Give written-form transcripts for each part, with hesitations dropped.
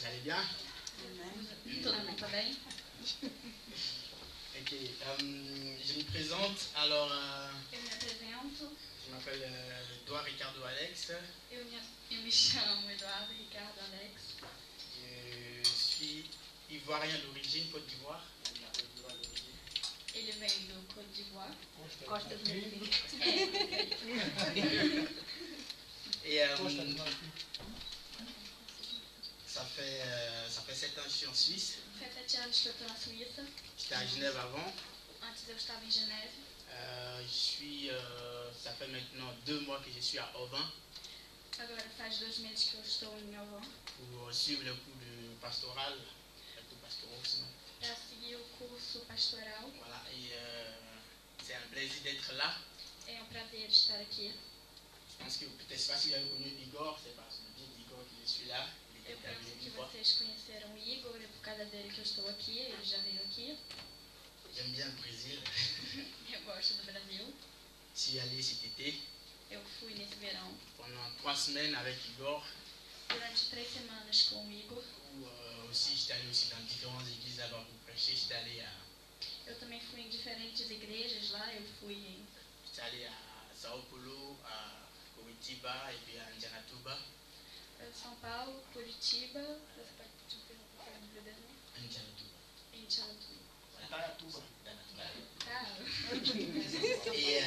Vous allez bien? Todo mundo tá bem? Ok. Je me présente. Alors, Eu me apresento. je m'appelle Edouard Ricardo Alex. Eu me chamo Eduardo Ricardo Alex. Je suis ivoirien d'origine, Côte d'Ivoire. Ele vem do Côte d'Ivoire. Costa do Marfim. Et ça fait 7 ans que je suis en Suisse. Faz 7 anos que eu estou na Suíça. J'étais à Genève avant. Antes eu estava em Geneve. Ça fait maintenant 2 mois que je suis à Auvin Agora faz 2 meses que eu estou em Auvin. pour suivre le cours de pastoral, le cours pastoral sinon. Para seguir o curso pastoral. Voilà, et c'est un plaisir d'être là. É prazer estar aqui. Je pense que peut-être pas si vous avez connu Igor, c'est parce que le bien d'Igor que je suis là. Il Eu était déjà penso venu que une fois. vocês conheceram o Igor, é por causa dele que eu estou aqui, ele já veio aqui. J'aime bien le Brésil. Eu gosto do Brasil. Je suis allé cet été Eu fui nesse verão pendant 3 semaines avec Igor. durante 3 semanas com o Igor. Où aussi j'étais allé aussi dans différentes églises là-bas pour prêcher. J'étais allé Eu também fui em diferentes igrejas lá, j'étais allé à Sao Paulo, à Curitiba et puis à Indianatuba. São Paulo, Curitiba, você pode me beber, né? Indianatuba. Indianatuba. Indianatuba. Ah, Et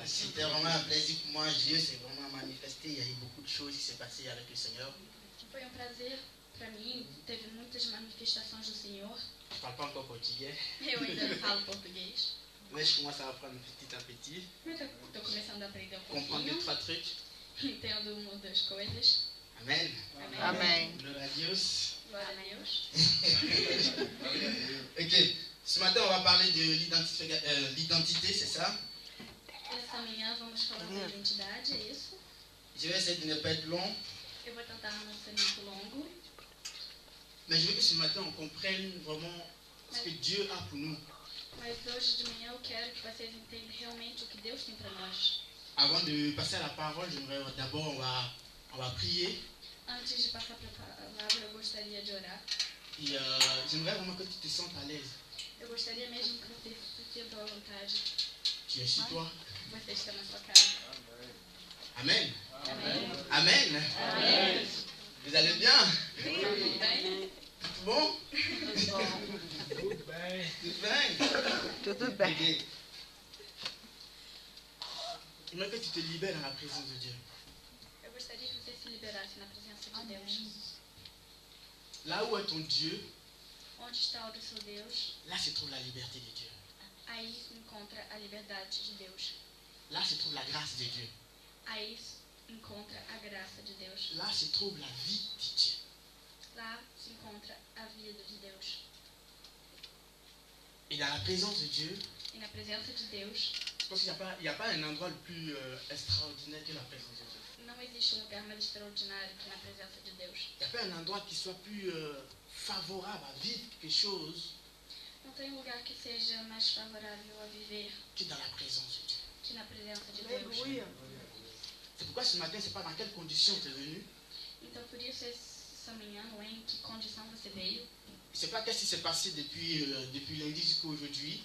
c'était vraiment un plaisir pour moi. Dieu s'est vraiment manifesté. Il y a eu beaucoup de choses qui s'est passées avec le Seigneur. foi prazer para mim, teve muitas manifestações do Senhor. Je ne parle pas encore portugais, Eu ainda não falo português, mais je commence à apprendre petit à petit. mas estou começando a aprender Comprendre 2, 3 trucs. Entendo uma das coisas. Amen. Amém. Amém. Gloire à Dieu. Glória a Deus. Ok. Ce matin, on va parler de l'identité, c'est ça? Essa manhã vamos falar da identidade, é isso? Je vais essayer de ne pas être long, Eu vou tentar não ser muito longo, mais je veux que ce matin, on comprenne vraiment ce que Dieu a pour nous. mas hoje de manhã eu quero que vocês entendam realmente o que Deus tem para nós. Avant de passer à la parole, j'aimerais d'abord, on va prier. Antes de passar para a palavra, eu gostaria de orar. Et j'aimerais vraiment que tu te sentes à l'aise. Eu gostaria mesmo que você se sinta à vontade. Tu es chez toi. Você está na sua casa. Amen. Amém? Amen. Amém. Vous allez bien? Tudo bem? Tout bon? Tudo bem. Tout bien? Tudo bem. Ok. J'aimerais que tu te libères dans la présence de Dieu. Eu gostaria que você se liberasse na presença de Deus. Là où est ton Dieu, Onde está o seu Deus, là se trouve la liberté de Dieu. aí se encontra a liberdade de Deus. Là se trouve la grâce de Dieu. Aí se encontra a graça de Deus. Là se trouve la vie de Dieu. Lá se encontra a vida de Deus. Et dans la présence de Dieu, E na presença de Deus, je pense qu'il n'y a pas un endroit le plus extraordinaire que la présence de Dieu. não existe lugar mais extraordinário que na presença de Deus. Il n'y a pas un endroit qui soit plus favorable à vivre quelque chose Não tem lugar que seja mais favorável a viver que dans la présence de Dieu. que na presença de Deus. Aleluia. C'est pourquoi ce matin, je ne sais pas dans quelles conditions tu es venu. Então, por isso, essa manhã, não é em que condição você veio. Je ne sais pas qu'est-ce qui s'est passé depuis lundi jusqu'à aujourd'hui.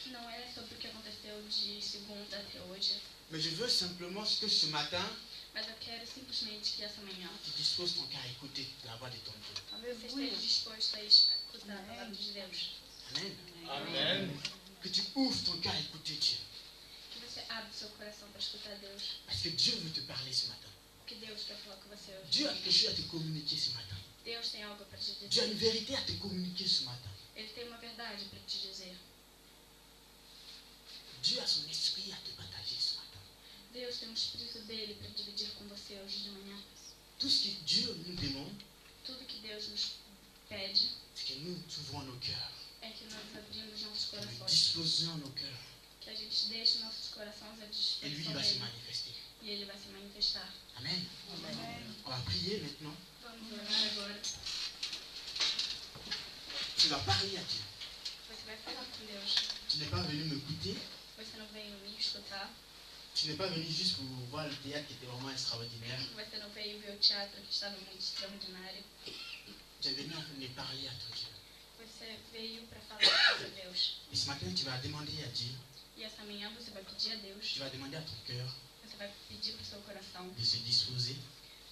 Não é sobre o que aconteceu de segunda até hoje. Mais je veux simplement que ce matin, Mas eu quero simplesmente que essa manhã tu disposes ton cœur à écouter la voix de ton Dieu. você Aleluia. esteja disposto a escutar a palavra de Deus. Amen. Amen. Que tu ouvres ton cœur à écouter Dieu. Que você abra o seu coração para escutar Deus. Parce que Dieu veut te parler ce matin. Porque Deus quer falar com você hoje. Dieu a quelque chose à te communiquer ce matin. Deus tem algo para te Dieu a une dizer. vérité à te communiquer ce matin. Ele tem uma verdade para te dizer. Dieu a son esprit à te partager ce matin. Deus tem um espírito dele para dividir com você hoje de manhã. Tout ce que Dieu nous demande, Tudo que Deus nos pede c'est que nous ouvrons nos cœurs. é que nós abrimos nossos Que nous corações. disposions nos cœurs. Que a gente deixe nossos corações à Et lui, il disposição va se dele. manifester. E ele vai se manifestar. Amen. Amém. On va prier maintenant. Vamos orar agora. Tu vas parler à Dieu. Você vai falar com Deus. Tu n'es pas venu m'écouter. Você não veio me escutar. Tu n'es pas venu juste pour voir le théâtre qui était vraiment extraordinaire. Você não veio ver o teatro que estava muito extraordinário. tu es venu afin de parler à ton Dieu. Você veio para falar com Deus. Et ce matin, tu vas demander à Dieu, E essa manhã você vai pedir a Deus, tu vas demander à ton cœur você vai pedir para o seu coração de se disposer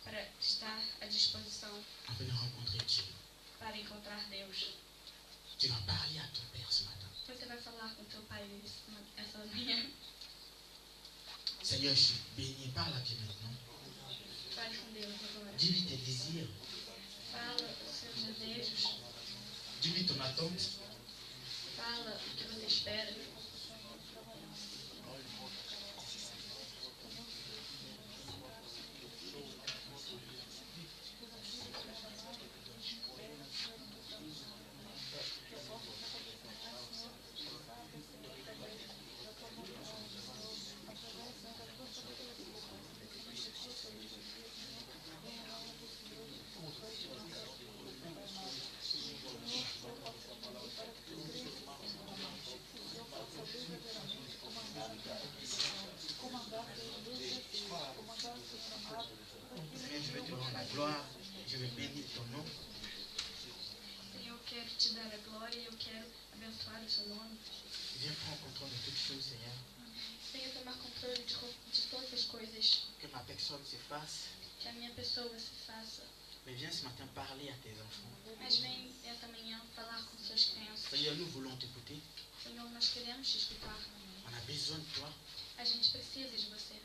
para estar à disposição afin de rencontrer Dieu. para encontrar Deus. Tu vas parler à ton Père ce matin. Você vai falar com teu pai essa manhã. Seigneur, je suis béni. Parle à Dieu maintenant. Fale com Deus agora. Dis-lui tes désirs. Fala os seus desejos. Dis-lui ton attente. Fala o que você espera. Seigneur, je veux te rendre la gloire. Je veux bénir ton nom. Senhor, eu quero te dar a glória e eu quero abençoar o seu nome. Viens prendre contrôle de toutes choses, Seigneur. Venha tomar controle de todas as coisas. Que ma personne s'efface. Que a minha pessoa se faça. Mais viens ce matin parler à tes enfants. Mas vem essa manhã falar com suas crianças. Seigneur, nous voulons t'écouter. Senhor, nós queremos te escutar. On a besoin de toi. A gente precisa de você.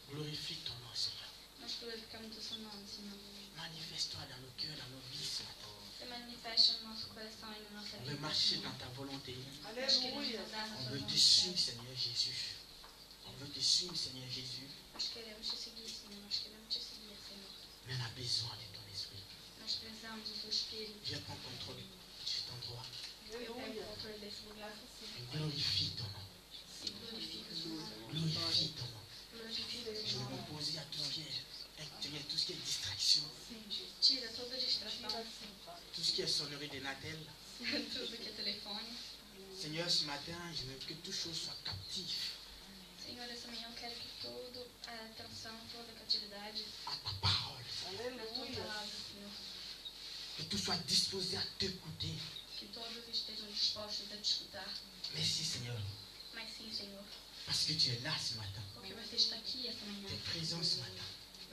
Glorifie ton nom, Seigneur. Nós glorificamos o seu nome, Senhor. Manifeste-toi dans nos cœurs, dans nos vies ce matin. Você manifesta no nosso coração e na nossa On vida. veut marcher dans ta volonté. Nós queremos andar na On sua veut te vontade. suivre, Seigneur Jésus. On veut te suivre, Seigneur Jésus. Nós queremos te seguir, Senhor. Nós queremos te seguir, Senhor. Mais on a besoin de ton esprit. Nós precisamos do seu Espírito. Viens prendre contrôle de cet endroit. Eu pego o controle desse lugar Et glorifie ton nom. e glorifico o seu nome. Glorifie ton nom. Glorifico o Je seu veux nome. m'opposer à tout ce qui est, Seigneur, tout ce qui est distraction, Tira toda distração, tout ce qui est sonnerie de Natel. tudo que é telefone. Seigneur, ce matin, je veux que toute chose soit captive Senhor, essa manhã eu quero que toda a atenção, toda a catividade à ta parole. na tua palavra, Senhor. Que tout soit disposé à t'écouter. Que todos estejam dispostos a te escutar. Merci, Seigneur, Mas sim, Senhor, parce que tu es là ce matin. porque você está aqui essa manhã. Tu es présent ce matin.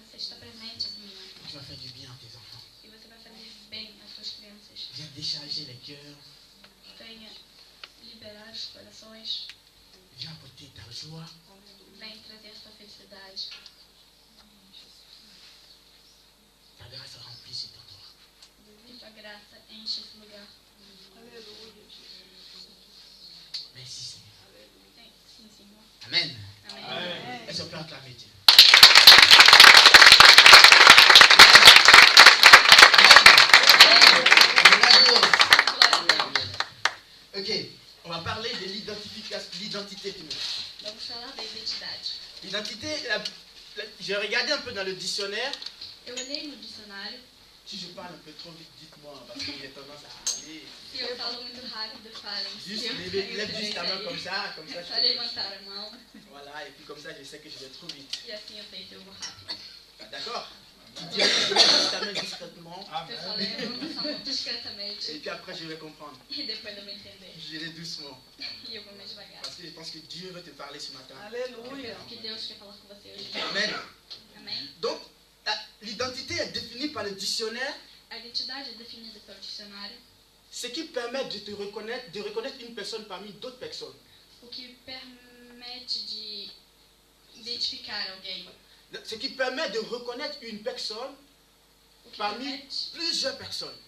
Você está presente essa manhã. Tu vas faire du bien à tes enfants. E você vai fazer bem às suas crianças. Viens décharger les cœurs. Venha liberar os corações. Viens apporter ta joie. Venha trazer a sua felicidade. Ta grâce remplit cet endroit. E tua graça enche esse lugar. Merci, Seigneur. Sim, Senhor. Amen. Amém. Est-ce qu'on peut acclamer Dieu? Ok, on va parler de l'identité. Vamos falar da identidade. L'identité, j'ai regardé un peu dans le dictionnaire. Eu olhei no dicionário. Si je parle un peu trop vite, dites-moi, parce que j'ai tendance à aller. Se eu falo muito rápido, falem. Juste, Se eu lève juste ta main comme ça, É só levantar a mão. Voilà, et puis comme ça, je sais que je vais trop vite. E assim eu sei se eu vou rápido. D'accord? Lève ta main discrètement. Eu só levanto a mão discretamente. Et puis après, je vais comprendre. E depois eu vou entender. Je vais doucement. E eu vou mais devagar. Parce que je pense que Dieu veut te parler ce matin. Eu penso que Deus quer falar com você hoje. Amen. Amém? Donc, l'identité est définie par le dictionnaire, A identidade é definida pelo dicionário, ce qui permet de reconnaître une personne parmi d'autres personnes. o que permite de identificar alguém. Ce qui permet de reconnaître une personne O que parmi permite, plusieurs personnes.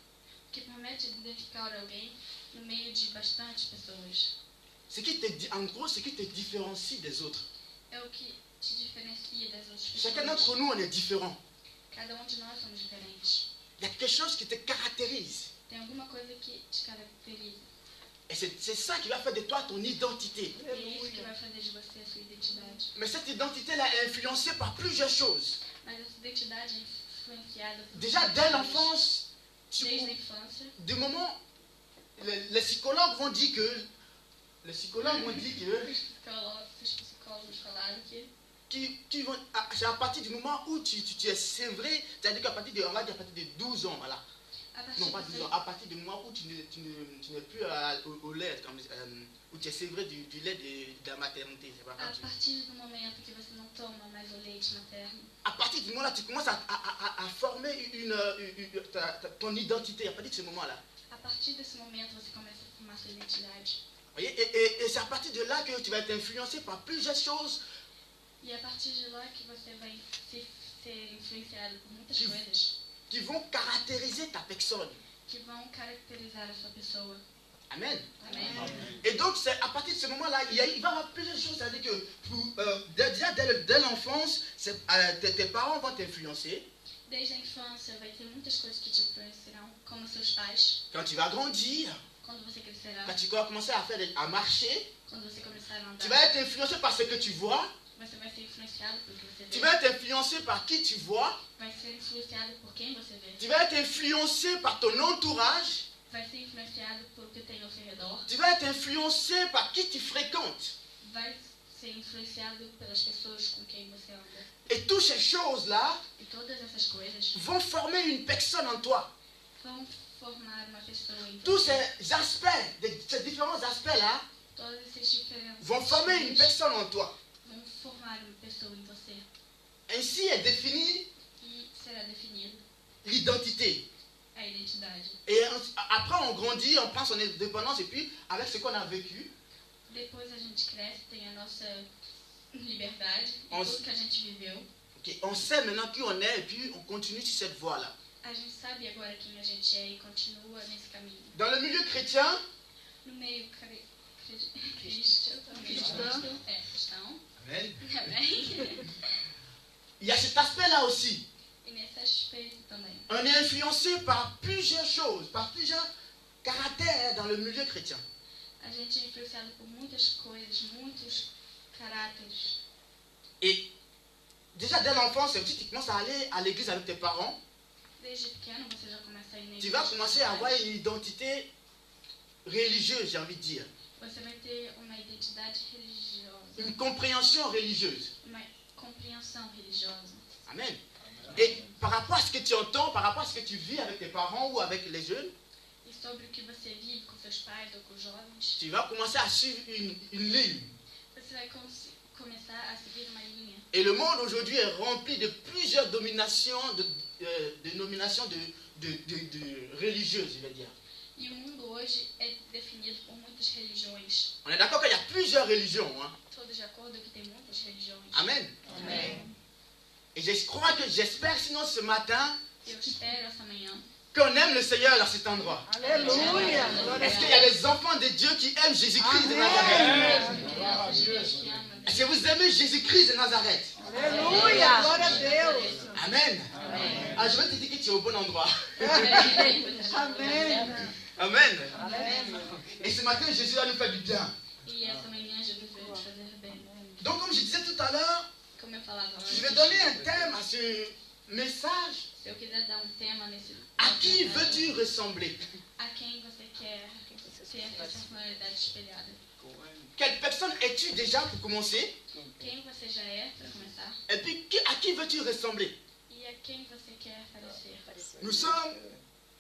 o que permite identificar alguém no meio de bastantes pessoas. Ce qui te dit, en gros, ce qui te différencie des autres. É o que te diferencia das outras Chacun pessoas. d'entre nous, on est différent. Cada de nós somos diferentes. Il y a quelque chose qui te caractérise. Tem alguma coisa que te caracteriza. Et c'est ça qui va faire de toi ton identité. É isso que vai fazer de você a sua identidade. Mais cette identité-là est influencée par plusieurs choses. Mas essa identidade é influenciada por Déjà, muitas dès coisas. l'enfance, Desde a infância, du moment, les psychologues vont dire que, os psicólogos falaram que c'est à partir du moment où tu es sévré, c'est-à-dire qu'à partir de, on va dire à partir de 12 ans, voilà. À partir Non, pas de 10 ce- ans. À partir du moment où tu n'es plus au lait, où tu es sévré du lait de la maternité. C'est pas A grave. partir do momento que você não toma mais o leite materno, À partir du moment-là, tu commences à former ton identité. À partir de ce moment-là. a partir desse momento você começa a formar sua identidade. Voyez, et c'est à partir de là que tu vas être influencé par plusieurs choses E a partir de lá que você vai ser influenciado por muitas Que- coisas qui vont caractériser ta personne. que vão caracterizar a sua pessoa. Amen. Amém? Et donc, c'est à partir de ce moment-là, il va y avoir plusieurs choses. C'est-à-dire que déjà dès l'enfance, tes parents vont t'influencer. Desde a infância vai ter muitas coisas que te influenciarão, como seus pais, Quand tu vas grandir, quando você crescerá, quand tu vas commencer à marcher, quando você começar a tu andar. vas être influencé par ce que tu vois. Você vai ser influenciado por que você Tu vê. vas être influencé par qui tu vois. Vai ser influenciado por quem você vê. Tu vas être influencé par ton entourage. Vai ser influenciado por o que tem ao seu redor. Tu vas être influencé par qui tu fréquentes. Vai ser influenciado pelas pessoas com quem você anda. Et toutes ces choses-là E todas essas coisas vont former une personne en toi. vão formar uma pessoa em Tous você. ces aspects, ces différents aspects-là, Todos esses diferentes vont former une personne en toi. vão formar uma pessoa em você. Ainsi est définie E será definido l'identité. a identidade. Et après, on grandit, on prend son indépendance, et puis, avec ce qu'on a vécu, Depois a gente cresce, tem a nossa liberdade, e On- tudo que a gente viveu. ok, on sait maintenant qui on est, et puis on continue sur cette voie-là. A gente sabe agora quem a gente é e continua nesse caminho. Dans le milieu chrétien, No meio cristão. É, cristão. Amen, Amém? il y a cet aspect-là aussi. E nesse aspecto também. On est influencé par plusieurs choses, par plusieurs caractères dans le milieu chrétien. A gente é influenciado por muitas coisas, muitos caráteres. Et déjà dès l'enfance, tu commences à aller à l'église avec tes parents, Desde pequeno você já começa a ir na tu igreja vas com commencer seus à avoir pais. une identité religieuse, j'ai envie de dire. Você vai ter uma identidade religiosa, Une compréhension religieuse. uma compreensão religiosa. Amen. Et par rapport à ce que tu entends, par rapport à ce que tu vis avec tes parents ou avec les jeunes, E sobre o que você vive com seus pais ou com os jovens, tu vas commencer à suivre une ligne. você vai começar a seguir uma linha. Et le monde aujourd'hui est rempli de plusieurs dominations, dénominations de religieuses, je vais dire. E o mundo hoje é definido por muitas religiões. On est d'accord qu'il y a plusieurs religions. Hein? Todos de acordo que tem muitas religiões. Amen. Amém. Et j'espère sinon ce matin Eu espero essa manhã. qu'on aime le Seigneur dans cet endroit. Aleluia. Glória Est-ce a qu'il y a Deus. des enfants de Dieu qui aiment Jésus-Christ de Amen. Nazareth? Crianças de Deus que amam a Est-ce Deus. que vous aimez Jésus-Christ de Nazareth? Aleluia. Glória a Deus. Amen. Ah, je vais te dire que tu es au bon endroit. Amém. Amen. Amém. Et ce matin, Jésus va nous faire du bien. E essa manhã Jesus veio te fazer bem. Donc, comme je disais tout à l'heure, Como eu falava je vais antes, donner un thème à ce message. se eu quiser dar tema nesse À qui veux-tu ressembler? a quem você quer ter essa personalidade espelhada? Quelle personne es-tu déjà pour commencer? Quem você já é, para começar, Et puis, à qui veux-tu ressembler? e a quem você quer parecer. Nous sommes,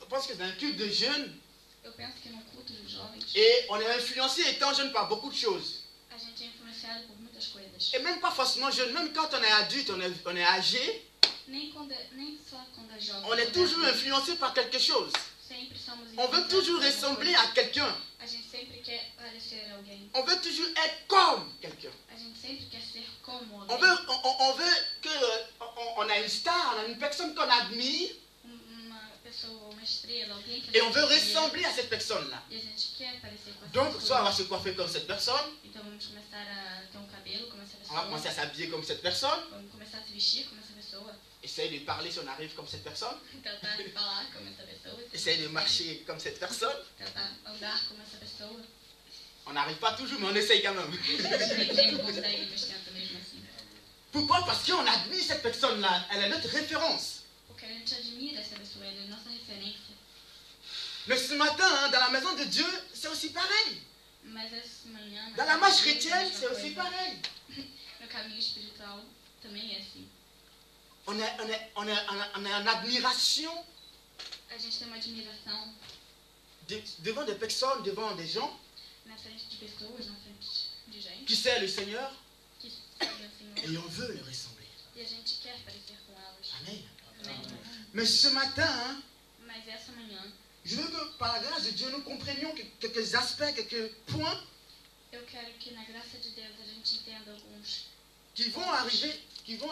je pense que c'est un culte de jeunes, Eu penso que no culto dos jovens, et on est influencé étant jeune par beaucoup de choses. a gente é influenciado por muitas coisas. Et même pas forcément jeune, même quand on est adulte, on est âgé, Nem só quando é jovem. on est quando toujours adulto. influencé par quelque chose. Sempre somos On veut influenciados toujours por alguma ressembler coisa. à quelqu'un. A gente sempre quer parecer alguém. On veut toujours être comme quelqu'un. A gente sempre quer ser como On alguém. veut on a une star, on a une personne qu'on admire, Uma pessoa, uma estrela, alguém que et a on gente veut admira. ressembler à cette personne-là. E a gente quer parecer com essa Donc, soit on va pessoa. se coiffer comme cette personne, Então vamos começar a ter um cabelo como essa on va commencer pessoa. à s'habiller comme cette personne, Vamos começar a se vestir como essa pessoa. essayer de parler si on arrive comme cette personne, Tentar falar como essa pessoa. essayer de marcher comme cette personne. Tentar andar como essa pessoa. On n'arrive pas toujours, mais on essaye quand même. A gente nem sempre consegue, mas tenta mesmo assim. Pourquoi? Parce qu'on admire cette personne-là, elle est notre référence. Porque a gente admira essa pessoa, ela é nossa referência. Mais ce matin, hein, dans la maison de Dieu, c'est aussi pareil. Mas essa manhã, Dans la marche igreja, chrétienne, a mesma c'est aussi coisa. pareil. No caminho espiritual também é assim. On est en admiration A gente tem uma admiração devant des personnes, devant des gens na frente de pessoas, na frente de gente qui servent le Seigneur que servem ao Senhor et on veut les ressembler. e a gente quer parecer com elas. Amen. Amém? Mais ce matin, hein, Mas essa manhã je veux que par la grâce de Dieu, nous comprenions quelques aspects, quelques points eu quero que na graça de Deus a gente entenda alguns qui vont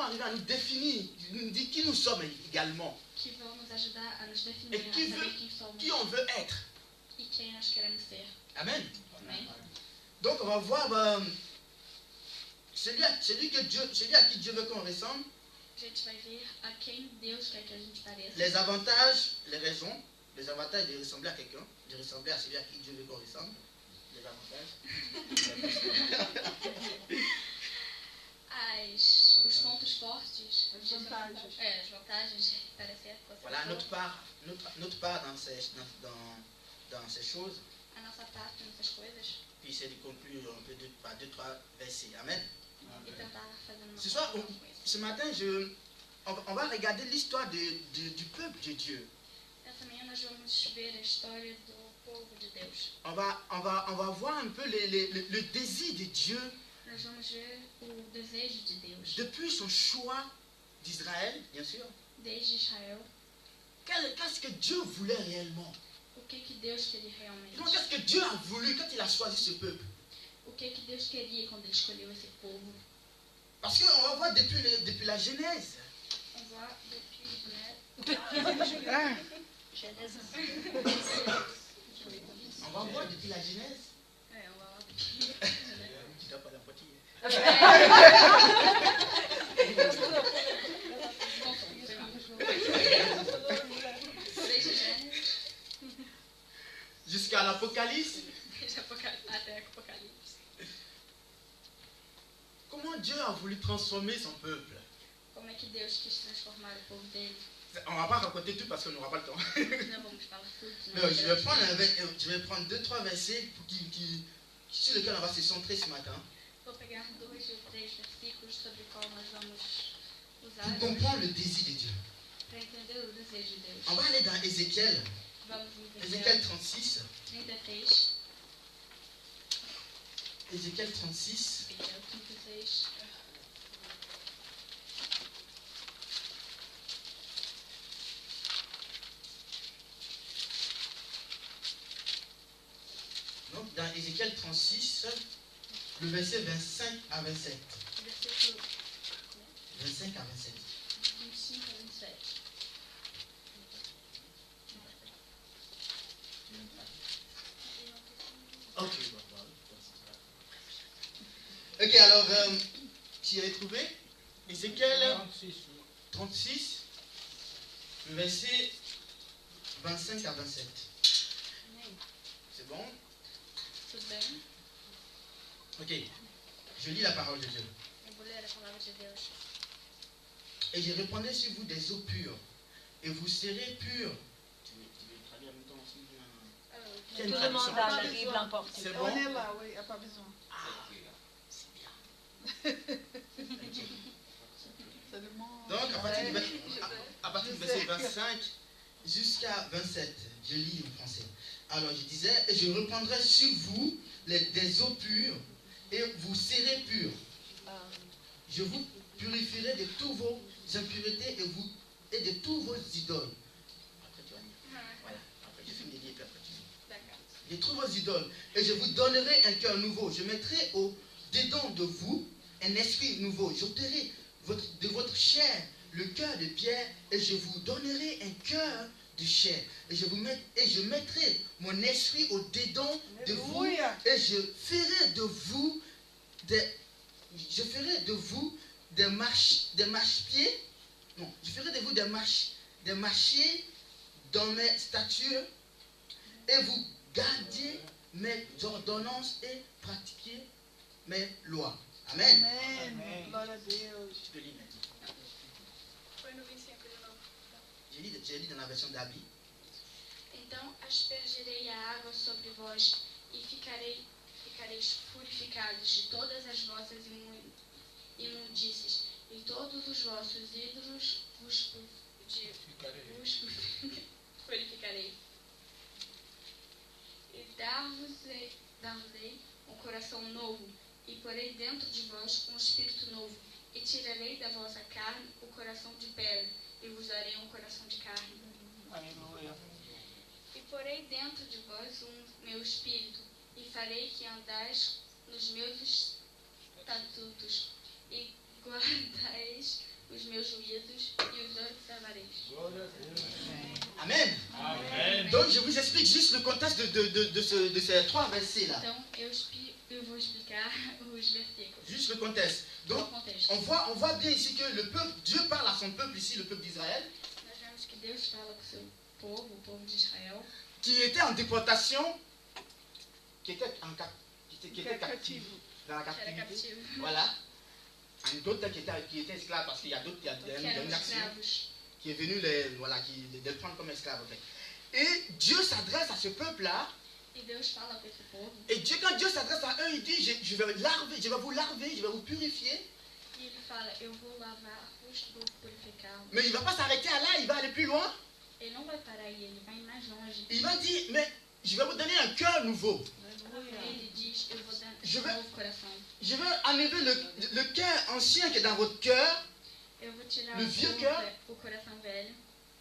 arriver à nous définir, nous dire qui nous sommes également, que vão nos ajudar a nos definir, Et a qui saber veut- quem somos qui on veut être. e quem nós queremos ser. Amen. Amém? Donc on va voir celui à qui Dieu veut qu'on ressemble, A gente vai ver a quem Deus quer que a gente pareça. les avantages, les raisons, les avantages de ressembler à quelqu'un, de ressembler à celui à qui Dieu veut qu'on ressemble. Les avantages. Os pontos fortes, As vantagens. as vantagens de parecer com essa Voilà pessoa, notre part dans ces choses. a nossa parte nessas coisas Puis c'est de conclure un peu par 2-3 versets. Amen. e tentar fazer uma Ce soir, conclusão com isso. ce matin, on va regarder l'histoire du peuple de Dieu. Essa manhã nós vamos ver a história do povo de Deus. On va voir un peu le désir de Dieu Nós vamos ver o desejo de Deus depuis son choix d'Israël, bien sûr. desde Israel. Qu'est-ce que Dieu voulait réellement? O que Deus queria realmente? Donc, qu'est-ce que Dieu a voulu quand il a choisi ce peuple? O que Deus queria quando ele escolheu esse povo? Parce qu'on va voir depuis la Genèse. On voit depuis, né? On va voir depuis la Genèse. On va lá depuis. Tu dois pas la pointille. Desde Gênesis Jusqu'à l'Apocalypse. até Apocalipse. Comment Dieu a voulu transformer son peuple? Como é que Deus quis transformar o povo dele? On ne va pas raconter tout parce qu'on n'aura pas le temps. Não vamos falar tudo. senão Non, não teremos je vais prendre 2-3 versets sur lesquels on va se centrer ce matin. Vou pegar 2 ou 3 versículos sobre o qual nós vamos usar Pour comprendre le désir de Dieu. para entender o desejo de Deus. On va aller dans Ézéchiel. Vamos em Ézéchiel Ezequiel 36. 33. Ézéchiel 36. Ezequiel 36. Donc dans Ézéchiel 36, le verset 25 à 27. Versículo 25 à 27. 25 a 27. Ok. Ok, alors, tu avais trouvé Ézéchiel 36, le verset 25 à 27. C'est bon? Tudo bem? Ok. Je lis la parole de Dieu. Eu vou ler a palavra de Deus. Et je répandrai sur vous des eaux pures, et vous serez purs. Tu veux traduire en même temps aussi Ah, Quelle Tout le traduction? monde a la Bible en portugais. C'est On bon? est là, oui, il n'y a pas besoin. C'est bien. Ok. Ça demande. Donc, à partir du verset 25 jusqu'à 27, je lis en français. Alors, je disais, et je reprendrai sur vous des eaux pures, et vous serez purs. Je vous purifierai de toutes vos impuretés et de tous vos idoles. Après, tu vas lire. Voilà. Après, je finis de lire, puis après, tu lis. D'accord. De tous vos idoles. Et je vous donnerai un cœur nouveau. Je mettrai dedans de vous un esprit nouveau. J'ôterai de votre chair le cœur de pierre, et je vous donnerai un cœur de chair. Et je mettrai mon esprit au-dedans de vous, Alléluia. et je ferai de vous des marche-pieds. Non, je ferai de vous des marchiers dans mes statuts, et vous gardiez mes ordonnances et pratiquiez mes lois. Amen. Amém. Glória a Deus. Tu peux lire maintenant. Foi no 25 de novo. J'ai lu dans la version d'Abi. Então aspergirei a água sobre vós e ficareis purificados de todas as vossas imundícies, e todos os vossos ídolos vos purificarei. dar-vos-ei coração novo, e porei dentro de vós espírito novo, e tirarei da vossa carne o coração de pedra, e vos darei coração de carne. Aleluia. E porei dentro de vós meu espírito, e farei que andais nos meus estatutos, e guardareis os meus juízos, e os observareis. Amen. Amen. Donc je vous explique juste le contexte de ces 3 versets-là. Então, eu vou explicar os versículos. Juste le contexte. Donc, O contexto. on voit bien ici que le peuple, Dieu parle à son peuple ici, le peuple d'Israël, Nós vemos que Deus fala com o seu povo, o povo de Israel, qui était en déportation, qui était captif, dans la que era captivité. cativo, Voilà. Un autre qui était esclave, parce qu'il y a d'autres, il y a que une eram nation escravos. qui est venu les prendre comme esclaves. En fait. Et Dieu s'adresse à ce peuple-là. E Deus fala com esse povo, Et Dieu, quand Dieu s'adresse à eux, il dit, je vais vous larver, je vais vous purifier. e ele fala, eu vou lavar-vos, vou purificar. Mais il ne va pas s'arrêter à là, il va aller plus loin. Ele não vai parar aí, ele vai mais longe. Il va dire, mais je vais vous donner un cœur nouveau. Ele diz, eu vou dar Je um vais- novo coração. Je vais enlever le cœur ancien qui est dans votre cœur, Eu vou tirar Le vieux cœur? o coração velho,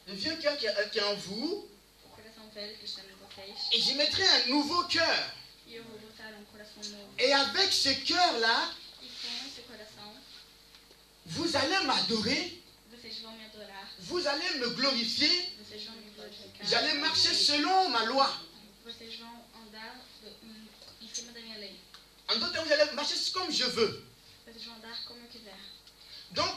le vieux cœur qui est en vous, o coração velho que está em vocês, et j'y mettrai un nouveau cœur. e eu vou botar coração novo. Et avec ce cœur-là, E com esse coração, vous allez m'adorer, vocês vão me adorar, vous allez me glorifier, vocês vão me glorificar. j'allais marcher selon ma loi. Vocês vão andar em cima da minha lei. En d'autres termes, vous allez marcher comme je veux. Vocês vão andar como eu quiser. Donc,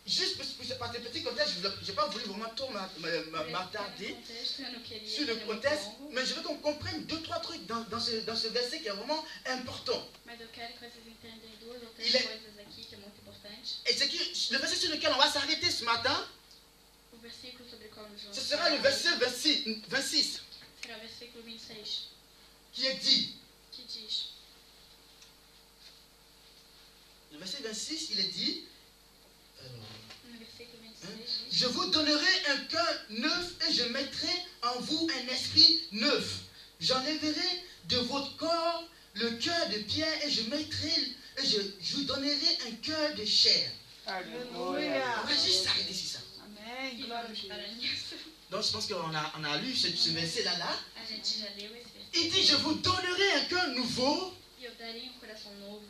juste pour ce petit contexte, je n'ai pas voulu vraiment trop m'attarder Contexto, eu não queria sur le ser muito contexte, longo, mais je veux qu'on comprenne 2-3 trucs dans ce verset qui est vraiment important. mas eu quero que vocês entendam duas ou três Il est- coisas aqui que é muito importante. Et le verset sur lequel on va s'arrêter ce matin, O versículo sobre o qual nós vamos ce sera le verset 26 será o versículo 26, qui est dit. que diz, Le verset 26, il est dit, no versículo 26 diz, je vous donnerai un cœur neuf et je mettrai en vous un esprit neuf. J'enlèverai de votre corps le cœur de pierre et je vous donnerai un cœur de chair. Aleluia. On va juste s'arrêter sur ça. Amém. e Glória a vamos parar Deus. nisso. Donc je pense qu'on a lu ce verset-là. A gente já leu esse versículo. Il dit, je vous donnerai un cœur nouveau. E eu darei coração novo,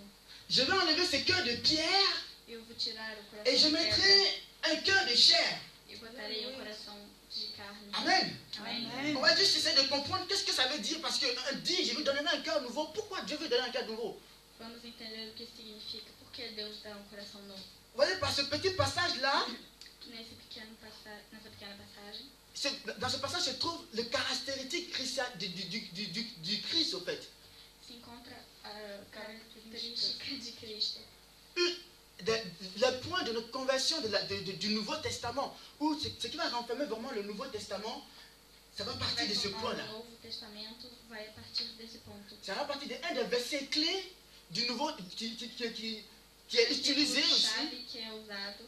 Je vais enlever ce cœur de pierre eu vou tirar o coração et je de pedra, mettrai un cœur de chair. e botarei coração de carne. Amen. Amém? Amém. On va juste essayer de comprendre qu'est-ce que ça veut dire. Parce que dit, je vous donnerai un cœur nouveau. Pourquoi Dieu veut donner un cœur nouveau? Vamos entender o que significa, por que Deus dá coração novo. Vous voyez, par ce petit passage-là, Nessa pequena passagem, dans ce passage se trouve le caractéristique du Christ, au fait. se encontra a característica de Cristo. Le point de notre conversion du Nouveau Testament, où ce qui va renfermer vraiment le Nouveau Testament, ça va partir de ce point-là. O Novo Testamento vai a partir desse ponto. Ça va partir d'un des versets clés du Nouveau qui est utilisé aussi Chave que é usado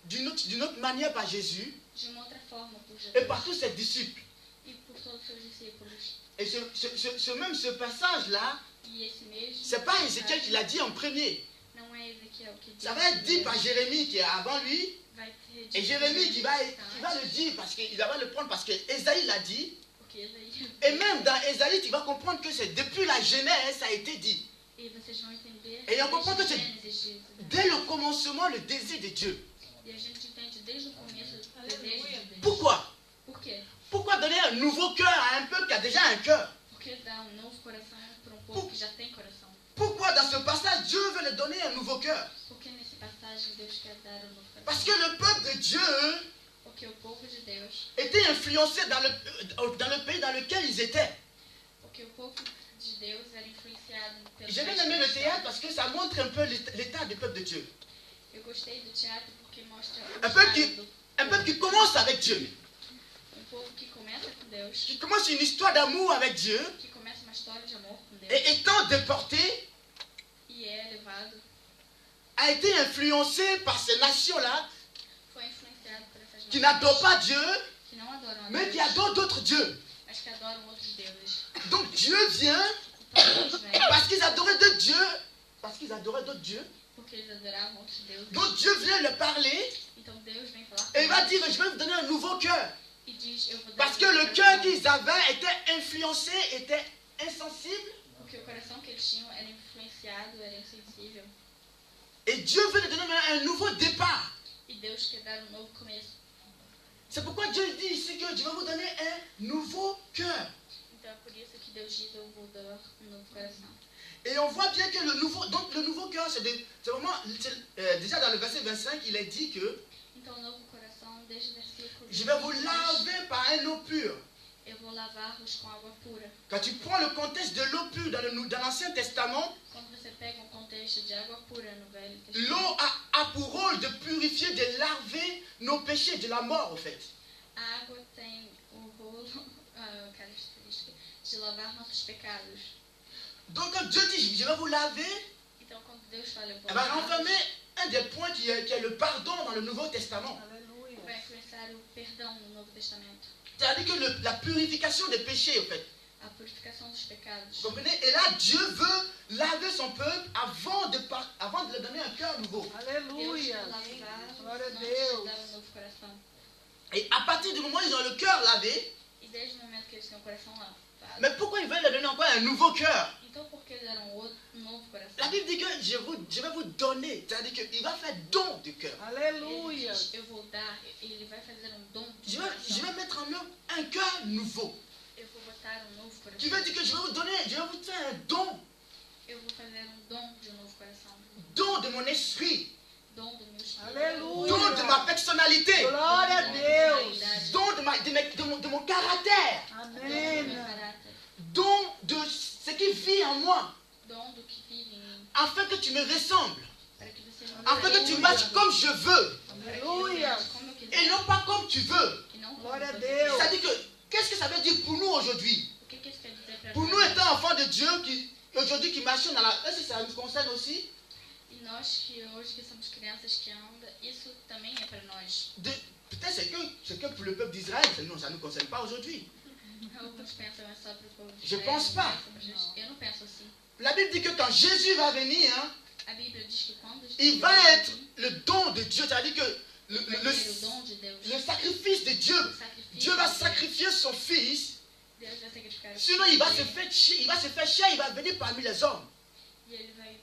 d'une autre manière par Jésus de uma outra forma por et Jesus par tous ses disciples. e por todos os seus discípulos. Et ce passage-là, E esse mesmo c'est pas Ézéchiel qui l'a dit en premier. não é Ezequiel que diz, Ça va être dit par Jérémie qui est avant lui. vai ser Et dito Jérémie por qui va Jeremias le dire parce qu'il va le prendre parce que Ésaïe l'a dit. porque Isaías Et même dans Ésaïe, tu vas comprendre que c'est depuis la Genèse, ça a été dit. e vocês vão entender Et on comprend que desde c'est Gênesis disso. dès le commencement le désir de Dieu. E a gente entende desde o começo o desejo de Deus. Pourquoi? Por quê? Pourquoi donner un nouveau cœur à un peuple qui a déjà un cœur? Porque dá novo coração para povo que já tem coração. Pourquoi dans ce passage Dieu veut leur donner un nouveau cœur? Porque nesse passagem Deus quer dar um novo Parce coração. que le peuple de Dieu Porque o povo de Deus, était influencé dans le pays dans lequel ils étaient. porque o povo de Deus era influenciado pelo J'ai bien aimé le théâtre parce que ça montre un peu l'état du peuple de Dieu. Eu gostei do teatro porque mostra Un o peuple estado do Un peuple qui commence avec Dieu, povo que começa com Deus, qui commence une histoire d'amour avec Dieu, que começa uma história de amor com Deus et étant déporté, e é levado, a été influencé par ces nations-là foi influenciado por essas qui nações n'adorent pas Dieu, que não adoram a mais Deus, qui adorent d'autres dieux. mas que adoram outros deuses. Donc Dieu vient Então Deus vem, Parce qu'ils adoraient d'autres dieux. Parce qu'ils adoraient d'autres dieux. porque eles adoravam outros deuses. Donc Dieu vient leur parler Então Deus vem falar et il va com dire, eles je vais vous donner un nouveau cœur. e diz, eu vou dar Parce que um le novo cœur coração. qu'ils avaient était influencé, était insensible. Porque o coração que eles tinham era influenciado, era insensível. Et Dieu veut leur donner maintenant un nouveau départ. E Deus quer dar um novo começo. C'est pourquoi Dieu dit ici que je vais vous donner un nouveau cœur. Então é por isso que Deus diz, eu vou dar um novo coração. Et on voit bien que le nouveau cœur, c'est vraiment, déjà dans le verset 25, il est dit que Então o novo coração, desde o versículo je vais vous 22, laver par un eau pure. eu vou lavá-los com água pura. Quand tu prends le contexte de l'eau pure dans l'Ancien Testament, Quando você pega um contexto de água pura no Velho Testamento, l'eau a pour rôle de purifier, de laver nos péchés, de la mort en fait. a água tem o rolo, a característica de lavar nossos pecados. Donc quand Dieu dit je vais vous laver, Então quando Deus fala, eu vou elle va lavá-los, renfermer un des points qui est le pardon dans le Nouveau Testament. Aleluia. vai influenciar o perdão no Novo Testamento. C'est-à-dire que la purification des péchés en fait. A purificação dos pecados. Vous comprenez? Et là Dieu veut laver son peuple avant de lui donner un cœur nouveau. Deus Aleluia. quer lavá-los Glória a antes de Deus. dar um novo coração. Et à partir du moment où ils ont le cœur lavé, E desde o momento que eles têm o coração lavado, mais pourquoi ils veulent leur donner encore un nouveau cœur? então por que eles deram um novo coração? La Bible dit que je vais vous donner, c'est-à-dire qu'il va faire don du cœur. Ele Aleluia. diz, eu vou dar, ele vai fazer um dom de Je coração. vais mettre en œuvre un cœur nouveau. Eu vou botar um novo Tu coração. veux dire que je vais vous donner, je vais vous faire un don, Eu vou fazer um dom de um novo coração. don de mon esprit, Dom do meu espírito. Aleluia. don de ma personnalité, Glória a Dom da Deus. personalidade. don de mon caractère, Dom do Amém. meu caráter. don de ce qui vit en moi, Dom do que vive em mim. afin que tu me ressembles, Para que você me afin que tu marches comme je veux, Para que eu Aleluia. seja como eu et quiser. non pas comme tu veux. E não como Glória a você Deus. quer. C'est-à-dire que, qu'est-ce que ça veut dire pour nous aujourd'hui? O que isso quer dizer para Pour nós? nous étant enfants de Dieu, aujourd'hui qui marchons dans la... Est-ce que ça nous concerne aussi? E nós que hoje que somos crianças que andam, isso também é para nós. Peut-être c'est que pour le peuple d'Israël, non, ça ne nous concerne pas aujourd'hui. Alguns pensam é só para o povo de Je Israel, pense pas. não é só pra gente. Eu não penso assim. La Bible dit que quand Jésus va venir, hein, A Bíblia diz que quando il va être le don de Dieu, c'est-à-dire que vai ser o dom de Deus, le sacrifice de Dieu. o sacrifício Dieu va de Deus, sacrifier son fils, Deus vai sacrificar o sinon filho il va dele, se faire chier, il va venir parmi les hommes, e ele vai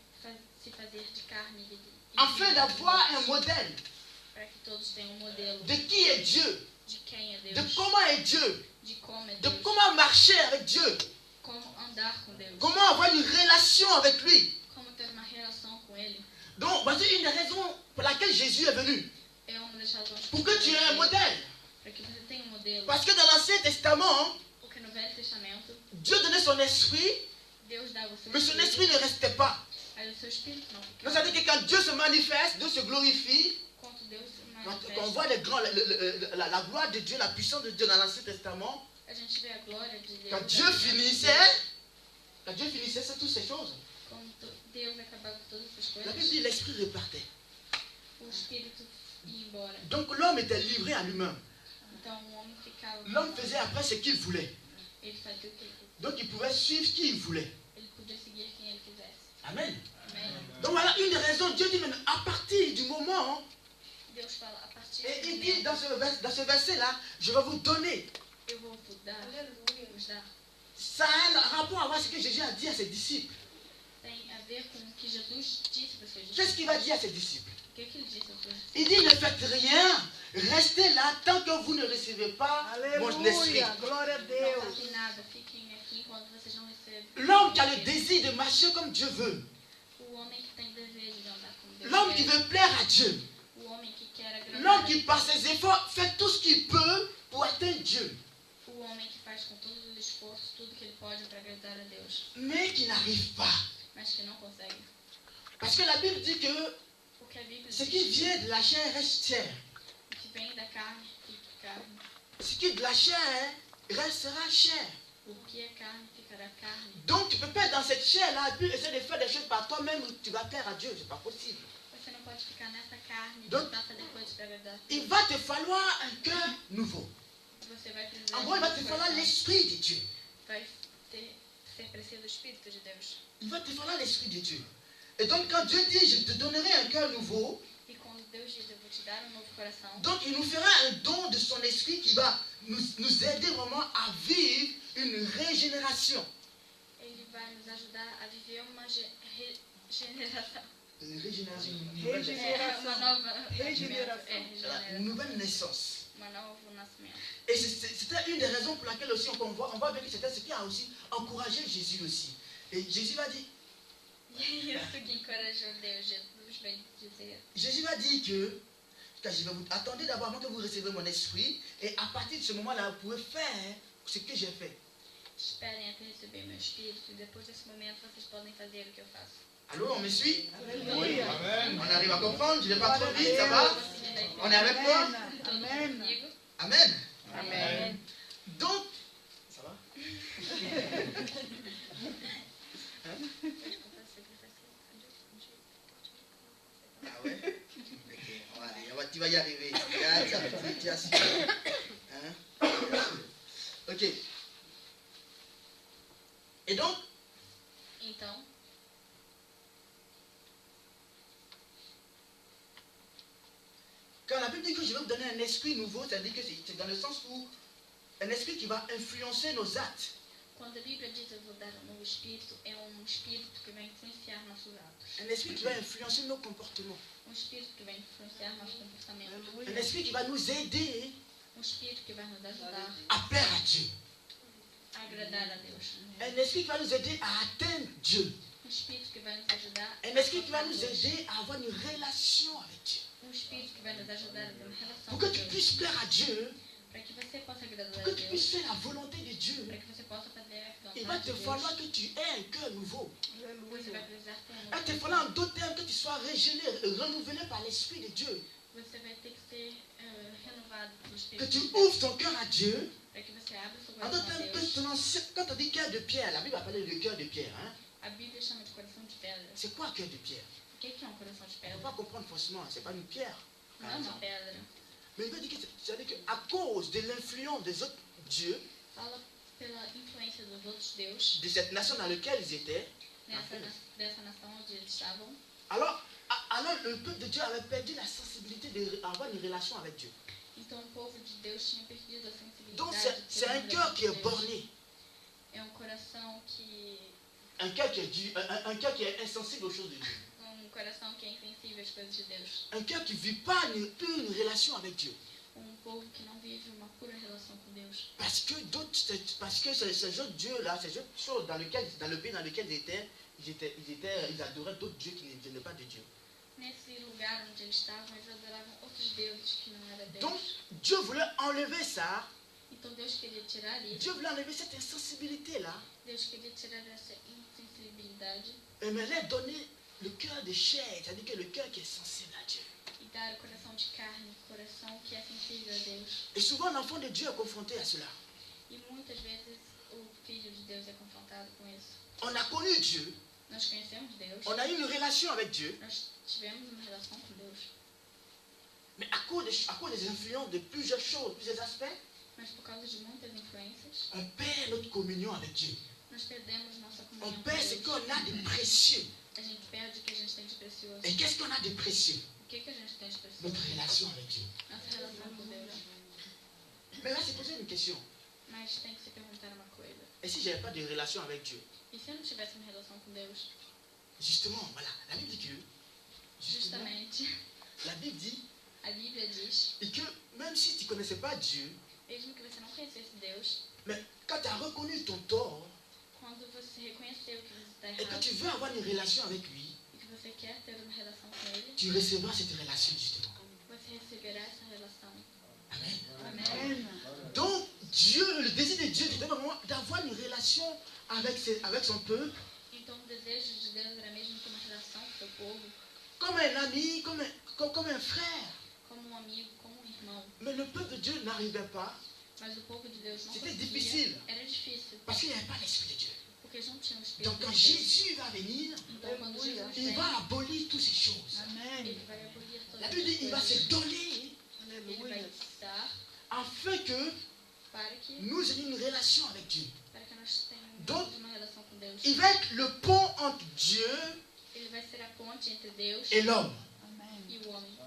se fazer de carne e afin d'avoir un modèle para que todos tenham um modelo de qui est Dieu, de quem é de Deus, comment est Dieu, de como é de Deus, comment marcher avec Dieu, como andar com Deus, comment avoir une relation avec lui. como ter uma relação com Ele. Donc, voici une des raisons pour laquelle Jésus est venu, É uma das razões pour que tu aies un modèle. para que você tenha um modelo. Parce que dans l'Ancien Testament, Porque no Velho Testamento, Dieu donnait son esprit, Deus dava o seu mais son esprit ne restait pas. mas o seu espírito não Donc, ficava. ça veut dire que quand Dieu se manifeste, Dieu se glorifie, Enquanto Deus se quand on manifesta, voit la gloire de Dieu, la puissance de Dieu dans l'Ancien Testament, a gente vê a glória de Deus. quand Dieu finissait c'est toutes ces choses. Quando Deus acabava com todas essas La Bible coisas, dit l'esprit repartait. o espírito ia embora. Donc l'homme était livré à lui-même. Então o homem ficava. L'homme faisait après ce qu'il voulait. Ele fazia o que ele quisesse. Donc il pouvait suivre qui il voulait. Ele podia seguir quem ele quisesse. Amen. Amém? Donc voilà une des raisons. Dieu dit même à partir du moment, Deus fala, a partir et do il dit momento, dans ce verset-là, je vais vous donner. eu vou vos dar. Vos dar. Ça a un rapport à voir ce que Jésus a dit à ses disciples. Tem a ver com o que Jesus disse para os seus Qu'est-ce qu'il va dire à ses disciples? O que ele disse aos seus discípulos? Il dit ne faites rien, restez là tant que vous ne recevez pas mon esprit. Aleluia. Glória a Não Deus. façam nada, fiquem aqui enquanto vocês não recebem. L'homme qui a le désir de marcher comme Dieu veut. O homem que tem desejo de andar como Deus L'homme qui quer. veut plaire à Dieu. O homem que quer agradar. L'homme qui par ses efforts fait tout ce qu'il peut pour atteindre Dieu. O homem que faz com todos os esforços tudo que ele pode para agradar a Deus, Mais qui n'arrive pas. mas que não consegue. Parce que la Bible dit que Porque a Bíblia ce diz qui vient de la chair reste chair. que o que vem da carne fica carne. Ce qui est de la chair restera chair. O que é carne ficará carne. Donc tu ne peux pas être dans cette chair-là et puis essayer de faire des choses par toi-même où tu vas plaire à Dieu. C'est pas possible. Você não pode ficar nessa carne e Donc, tentar fazer coisas para agradar. Il va te falloir un cœur nouveau. Você vai precisar En gros, il va de te um falloir coração. l'esprit de Dieu. Vai ser parecido do Espírito de Deus. Il va te falloir l'Esprit de Dieu. Et donc quand Dieu dit, je te donnerai un cœur nouveau, E quando Deus diz, eu vou te dar novo coração, donc il nous fera un don de son esprit qui va nous aider vraiment à vivre une régénération. Ele vai nos ajudar a viver uma regeneração. Une régénération, Uma nova Regeneração. une nouvelle naissance. Um novo nascimento. Et c'était une des raisons pour laquelle aussi on voit bien que c'était ce qui a aussi encouragé Jésus aussi. Et Jésus va dire, E é isso que encorajou Deus, Jesus vai dizer. Jésus va dire que je vais vous attendez d'abord avant que vous receviez mon esprit, et à partir de ce moment-là, vous pouvez faire ce que j'ai fait. Esperem até receber meu Espírito e depois desse momento vocês podem fazer o que eu faço. Allô, on me suit? Aleluia. On arrive à comprendre? Je ne vais pas trop vite, ça va? On est avec moi? Amém. Comigo? Amen. Amém. Donc, ça va? Ah ouais? Ok, tu vas y arriver. Regarde, tu as su. Hein? Ok. Et donc, Então, quand la Bible dit que je vais vous donner un esprit nouveau, c'est-à-dire que c'est dans le sens où un esprit qui va influencer nos actes. quando a Bíblia diz eu vou dar um novo Espírito, é um Espírito que vai influenciar nossos atos. Un esprit qui va influencer nos comportements. Um Espírito que vai influenciar nosso comportamento. Un Aleluia. esprit qui va nous aider Um Espírito que vai nos ajudar à plaire à Dieu. a agradar a Deus. Un esprit qui va nous aider à atteindre Dieu. Um Espírito que vai nos ajudar Un esprit qui va nous aider à avoir une relation avec Dieu. Um Espírito que vai nos ajudar a ter uma relação Pour com que tu Deus. puisses plaire à Dieu, Para que você possa agradar pour a que tu Deus. puisses faire la volonté de Dieu, Para que você possa fazer a il va vontade te de Deus. falloir que tu aies un cœur nouveau. Você Aleluia. vai precisar ter Il va te novo falloir en coração. d'autres termes que tu sois renouvelé par l'Esprit de Dieu. Você vai ter que ser renovado pelo Que Espírito tu de Deus. ouvres ton cœur à Dieu. Para que você abra seu En coração d'autres a termes, Deus. quand on dit cœur de pierre, la Bible a parlé de cœur de pierre. Hein? A Bíblia chama de coração de pedra. C'est quoi cœur de pierre? O que é um coração de On ne peut pedra? pas comprendre forcément, c'est pas une pierre. Não par é uma exemple. pedra. Mais il veut dire que c'est-à-dire qu'à cause de l'influence des autres dieux, Fala pela influência dos outros deuses de cette nation dans laquelle ils étaient, dessa nação onde eles estavam. alors le peuple de Dieu avait perdu la sensibilité d'avoir une relation avec Dieu. Então o povo de Deus tinha perdido a sensibilidade. Donc de c'est ter uma un cœur relação qui com est Deus. borné, É coração que. un cœur qui est insensible aux choses de Dieu, Coração que é insensível às coisas de Deus. un cœur qui ne vit pas une relation avec Dieu. Povo que não vive uma pura relação com Deus. Parce que ces autres dieux-là, ces autres choses dans le pays dans lequel ils adoraient d'autres dieux qui ne venaient pas de Dieu. Nesse lugar onde eles estavam, eles adoravam outros deuses que não era Deus. Donc Dieu voulait enlever ça, Então Deus queria tirar isso. Dieu voulait enlever cette insensibilité-là, Deus queria tirar essa insensibilidade et me leur donner le cœur de chair, c'est-à-dire que le cœur qui est sensible à Dieu. e dar o coração de carne, o coração que é sensível a Deus. Et souvent l'enfant de Dieu est confronté à cela. E muitas vezes o Filho de Deus é confrontado com isso. On a connu Dieu, Nós conhecemos Deus, on a eu une relation avec Dieu, nós tivemos uma relação com Deus, mais à cause des influences de plusieurs choses, plusieurs aspects, mas por causa de muitas influências, on perd notre communion avec Dieu. nós perdemos nossa On comunhão com perd ce Deus. qu'on a de précieux. A gente perde o que a gente tem de precioso. Et qu'est-ce qu'on a de précieux? O que a gente tem de precioso? Notre relation avec Dieu. Nossa relação com Deus. Mais là, c'est poser une question. Mas tem que se perguntar uma coisa. Et si je n'avais pas de relation avec Dieu? E se eu não tivesse uma relação com Deus? Justement, voilà, la Bible dit que, justement, Justamente, la Bible dit a Bíblia diz, et que même si tu ne connaissais pas Dieu, mesmo que você não conhecesse Deus, mais quand tu as reconnu ton tort quando você reconheceu que você está et que errado tu veux avoir une relation avec lui, e que você quer ter uma relação com Ele, tu recevras cette relation justement. você receberá essa relação. Amen. Amém? Amém. Donc, Dieu, le désir de Dieu, c'était vraiment d'avoir une relation avec son peuple, Então o desejo de Deus era mesmo ter uma relação com o seu povo, comme un ami, comme un frère. como amigo, como irmão. Mais le peuple de Dieu n'arrivait pas Mas o povo de Deus não C'était conseguia. difficile. Era difícil, parce qu'il n'y avait pas l'Esprit de Dieu. porque eles não tinham o Espírito Donc, quand de Deus. Jésus va venir, Então quando Jesus il vem, va abolir toutes ces choses. Amém. ele vai abolir todas La as Bible dit il va se coisas. donner Ele vai Aleluia. dar afin que para que nous ayons une relation avec Dieu. nós tenhamos Donc, de uma relação com Deus. il va être le pont entre Dieu Ele vai ser a ponte entre Deus et l'homme. Amém. e o homem.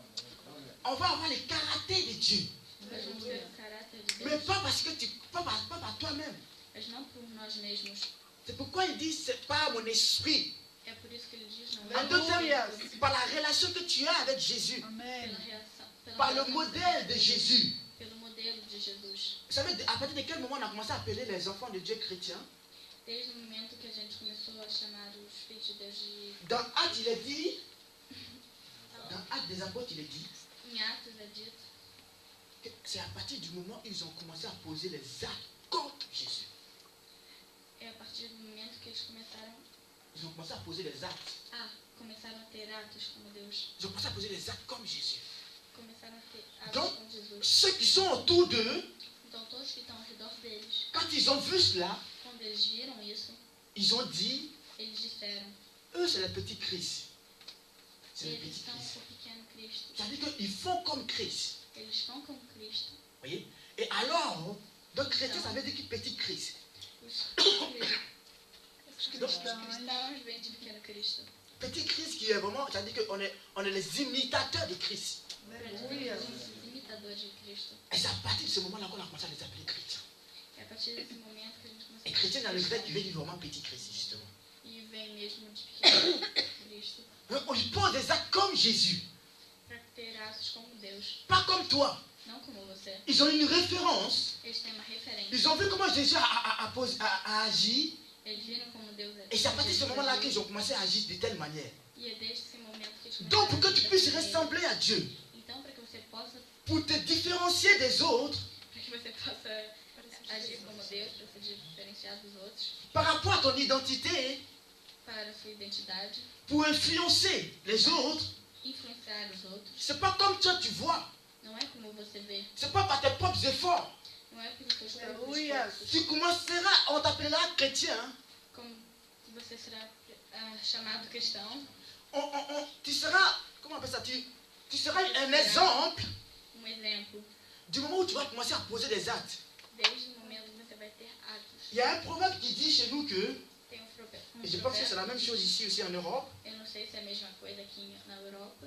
On va avoir les caractères de Dieu. Nós vamos ter o caráter de Mais Deus, pas parce que tu, pas par toi-même. mas não por nós mesmos. C'est pourquoi il dit, c'est pas mon esprit. É por isso que ele diz, não En é d'autres termes, Aleluia. par la relation que tu as avec Jésus, Amém. pela reação, pela par le relação modèle de Jésus. pelo modelo de Jesus. Vous savez, à partir de quel moment on a commencé à appeler les enfants de Dieu chrétiens? Desde o momento que a gente começou a chamar os filhos de Deus de... Dans Actes, il est dit, dans Actes des Apôtres, il est dit, Em Atos é dito que c'est à partir du moment où ils ont commencé à poser les actes comme Jésus. é a partir do momento que eles começaram Ils ont commencé à poser les actes. a ter atos como Deus. Ils ont commencé à poser les actes comme Jésus. Começaram a ter atos Donc, como Jesus. ceux qui sont autour d'eux, Então todos que estão ao redor deles, quand ils ont vu cela, quando eles viram isso, ils ont dit, eles disseram, eux, c'est les petits Christ. C'est les eles petits são Christ. o pequeno Cristo. C'est-à-dire qu'ils font comme Christ. Eles vão como Cristo. Voyez? Et alors, donc chrétien, ça veut dire que petit Christ. Os cristãos vêm de pequeno Cristo. Petit Christ qui est vraiment, c'est-à-dire qu'on est, on est les imitateurs de Christ. Aleluia. Somos os imitadores de Cristo. Et c'est à partir de ce moment-là qu'on a commencé à les appeler chrétiens. É a partir desse momento que a gente começou Et chrétien dans le grec, il veut dire vraiment petit Christ, justement. e vem mesmo de pequeno Cristo Donc, on pose des actes comme Jésus, para ter atos como Deus, pas comme toi. não como você. Ils ont une référence. Eles têm uma referência. Ils ont vu comment Jésus a agi. Eles viram como Deus é. Et c'est à partir de ce moment-là qu'ils ont commencé à agir de telle manière. E é desde esse momento que eles Donc, pour começaram que a tu puisses agir dessa ressembler à Dieu, maneira. Então, para que você possa, pour te différencier des autres, agir como Deus, para se diferenciar dos outros, par rapport à ton identité, para a sua identidade, pour influencer les autres, influenciar os outros, c'est pas comme toi tu vois. não é como você vê, C'est pas par tes propres efforts. não é pelos seus próprios Aleluia. esforços, Tu commenceras, on t'appellera chrétien. Hein. como você será chamado cristão, Tu seras, comment on appelle ça, tu seras un exemple exemplo, du moment où tu vas commencer à poser des actes. desde o momento que você vai ter atos. Il y a un proverbe qui dit chez nous que, Tem et je pense que c'est la même chose ici aussi en Europe, eu não sei se é a mesma coisa aqui na Europa,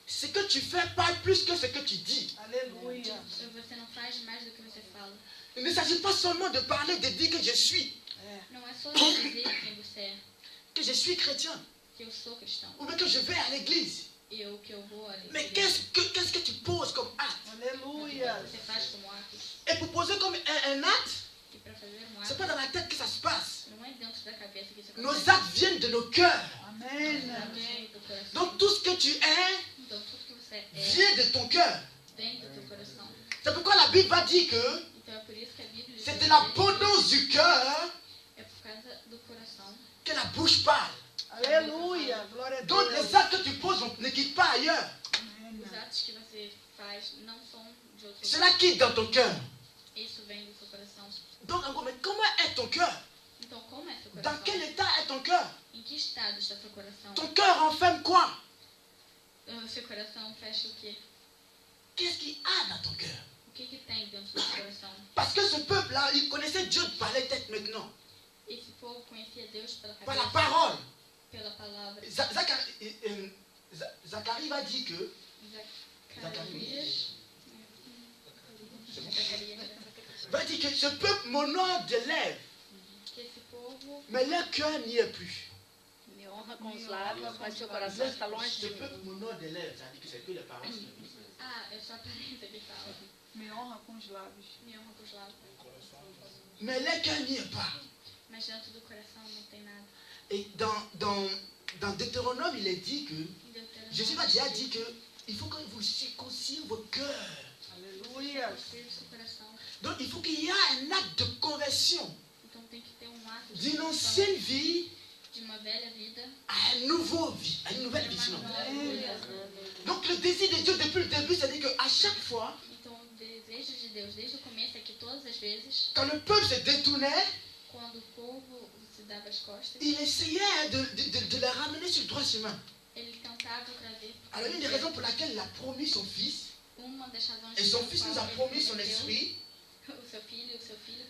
ce que tu fais parle plus que ce que tu dis. Aleluia. você não faz mais do que você fala. Il ne s'agit pas seulement de parler, de dire que je suis Não é só dizer quem você é, chrétien, que eu sou cristão, ou bien que je vais à l'église. que eu vou ali. Mais qu'est-ce que tu poses comme acte? Aleluia. Você faz como atos. Et pour poser comme un acte, E para fazer um c'est ato, pas dans la tête que ça se passe. não é dentro da cabeça que isso Nos acontece. actes viennent de nos cœurs. Amém. Vem do coração. Donc tout ce que tu es Então tudo que você é, vient de ton cœur. vem do teu coração. C'est pourquoi la Bible va dire que Então é por isso que a Bíblia diz c'est de que l'abondance du cœur é por causa do coração que la bouche parle. Aleluia. Glória a Donc Deus. les actes que tu poses ne quittent pas ailleurs. Amém. os atos que você faz não são de outro Cela quitte dans ton cœur. Isso vem do seu coração. Donc encore, mais comment est ton cœur? Então como é seu Dans coração? quel état est ton cœur? Em que estado está seu coração? Ton cœur renferme quoi? O seu coração fecha o quê? Qu'est-ce qu'il y a dans ton cœur? O que tem dentro do seu coração? Parce que ce peuple-là, il connaissait Dieu par les têtes maintenant, Esse povo conhecia Deus pela par la cabeça, parole. pela palavra. Zacharie va dire que Zacarias. Zacarias. va dire que ce peuple m'honore de lèvres, Que esse povo mais leur cœur n'y est plus. Me honra com os lábios, mas seu coração está longe Ce de mim. peuple m'honore de lèvres, ça veut dire que c'est que les paroles. é só a aparência que fala. Me honra com os lábios. Me honra com os lábios. Mais leur cœur n'y est pas. Mas dentro do coração não tem nada. Et dans Deutéronome, il est dit que, Em Deuteronômio, Jésus va déjà dire que il faut que vous circonciez votre cœur. Aleluia. construir o seu coração. Donc il faut qu'il y ait un acte de conversion Então tem que ter ato de d'une conversão ancienne vie de uma velha vida à une nouvelle vie. À une nouvelle vie, para sinon. uma nova vida. Donc le désir de Dieu depuis le début, c'est-à-dire qu'à chaque fois, Então o desejo de Deus desde o começo é que todas as vezes, quand le peuple se détournait, quando o povo se dava as costas, il essayait de les ramener sur le droit chemin. ele tentava trazer. Alors une des raisons pour laquelle il a promis son fils, Uma das razões et son pela fils qual nous a ele promis son prometeu esprit, o seu filho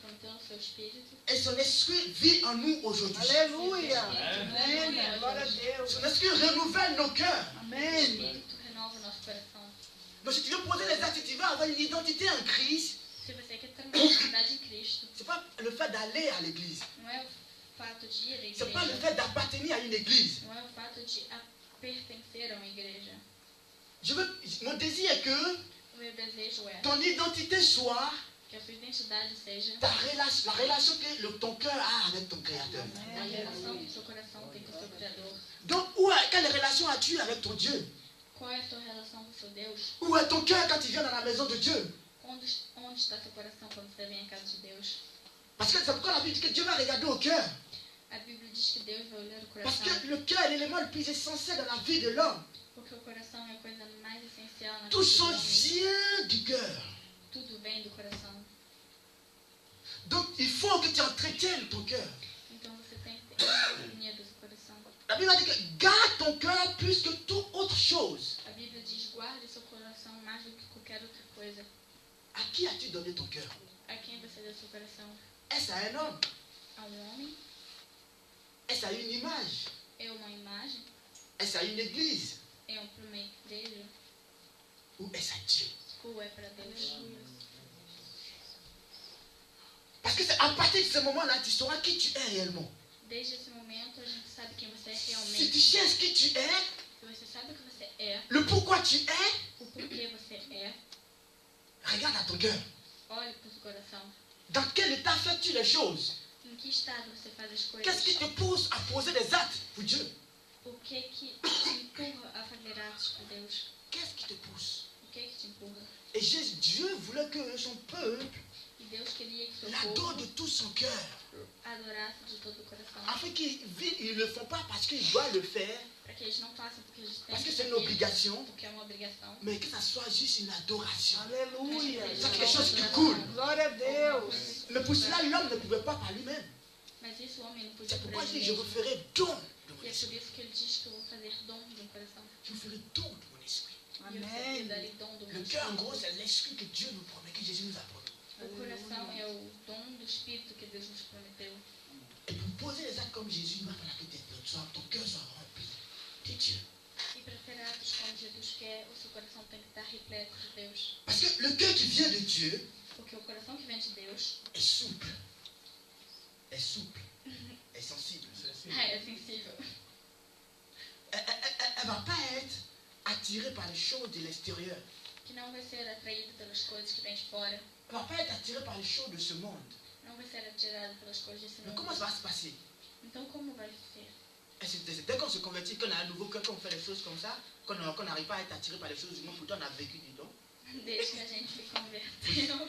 prometeu no seu espírito. Et son esprit vit en nous aujourd'hui. Aleluia. Amém. Amém. Glória a Deus. Son esprit renouvelle nos cœurs. O Amém. espírito renova o nosso coração. Donc si tu veux poser les actes, tu vas avoir une identité en Christ. Se você quer ter uma identidade em Cristo, Ce n'est pas le fait d'aller à l'église. não é o fato de ir à Ce n'est pas le igreja, fait d'appartenir à une église. não é o fato de pertencer a uma igreja. Mon désir est que O meu desejo é ton identité soit que a sua identidade seja la relation que ton cœur a avec ton Créateur. a relação que o seu coração tem com o seu Criador. Donc, quelle relation as-tu avec ton Dieu? Qual é a tua relação com o seu Deus? Où est ton cœur quand tu viens dans la maison de Dieu? Onde está seu coração quando você vem à casa de Deus? Parce que c'est pourquoi la Bible dit que Dieu va regarder au cœur. A Bíblia diz que Deus vai olhar o Parce coração, que le cœur est l'élément le plus essentiel dans la vie de l'homme. porque o coração é a coisa mais essencial na Tout vida do ça homem. vient du cœur. Tudo vem do coração. Donc, il faut que tu entretiennes ton cœur. Então você tem que ter harmonia do seu coração. La Bible dit que garde ton cœur plus que toute autre chose. A Bíblia diz: guarde seu coração mais do que qualquer outra coisa. À qui as-tu donné ton cœur? A quem você deu seu coração? Est-ce à un homme? A um homem? Est-ce à une image? É uma imagem? Est-ce à une église? É para uma igreja? Ou est-ce à Dieu? Ou é para Deus? Parce que c'est à partir de ce moment-là, tu sauras qui tu es réellement. Desde esse momento a gente sabe quem você é Si tu realmente. cherches qui tu es, Se você sabe o que você é, le pourquoi tu es, o porquê você é, regarde à ton cœur. olhe para o seu coração. Dans quel état fais-tu les choses? Em que estado você faz as Qu'est-ce qui coisas? te pousse à poser des actes pour Dieu? O que te empurra a fazer atos para Deus? Qu'est-ce qui te pousse? O que te empurra? Et Dieu voulait que son peuple E Deus queria que seu l'adore de povo tout son cœur. adorasse de todo o coração. Afin qu'ils ne le font pas parce qu'ils doivent le faire, Para que eles não façam porque eles têm parce que que c'est une fazer, obligation, porque é uma obrigação. mais que ça soit juste une adoration. Aleluia. C'est quelque chose qui coule. Glória a Deus. Mais pour cela, l'homme ne pouvait pas par lui-même. Mas isso o homem não podia C'est por pourquoi il ele dit, je vous mesmo. ferai don de mon E é por esprit. isso que ele diz que eu vou fazer dom de um coração. Je vous ferai don de mon esprit. E eu Amém. darei dom do meu Le cœur, en gros, espírito. c'est l'esprit que Dieu nous promet, que Jésus nous a promis. O coração é o dom do espírito que Deus nos prometeu. Et pour poser les actes comme Jésus, il va falloir que ton cœur soit rempli de Dieu. E para ter atos como Jesus quer, o seu coração tem que estar repleto de Deus. Parce que le cœur qui vient de Dieu Porque o coração que vem de Deus est souple, est souple, est sensible. é sensível. Elle ne va pas être attirée par les choses de l'extérieur. Que não vai ser atraído pelas coisas que vêm de fora. Elle ne va pas être attirée par les choses de ce monde. Não vai ser atirado pelas coisas desse Mais mundo. comment ça va se passer? Então como vai ser? Dès qu'on se convertit, qu'on a un nouveau cœur, qu'on fait des choses comme ça, qu'on n'arrive pas à être attiré par les choses du monde, pourtant on a vécu dedans. Desde que a gente se converteu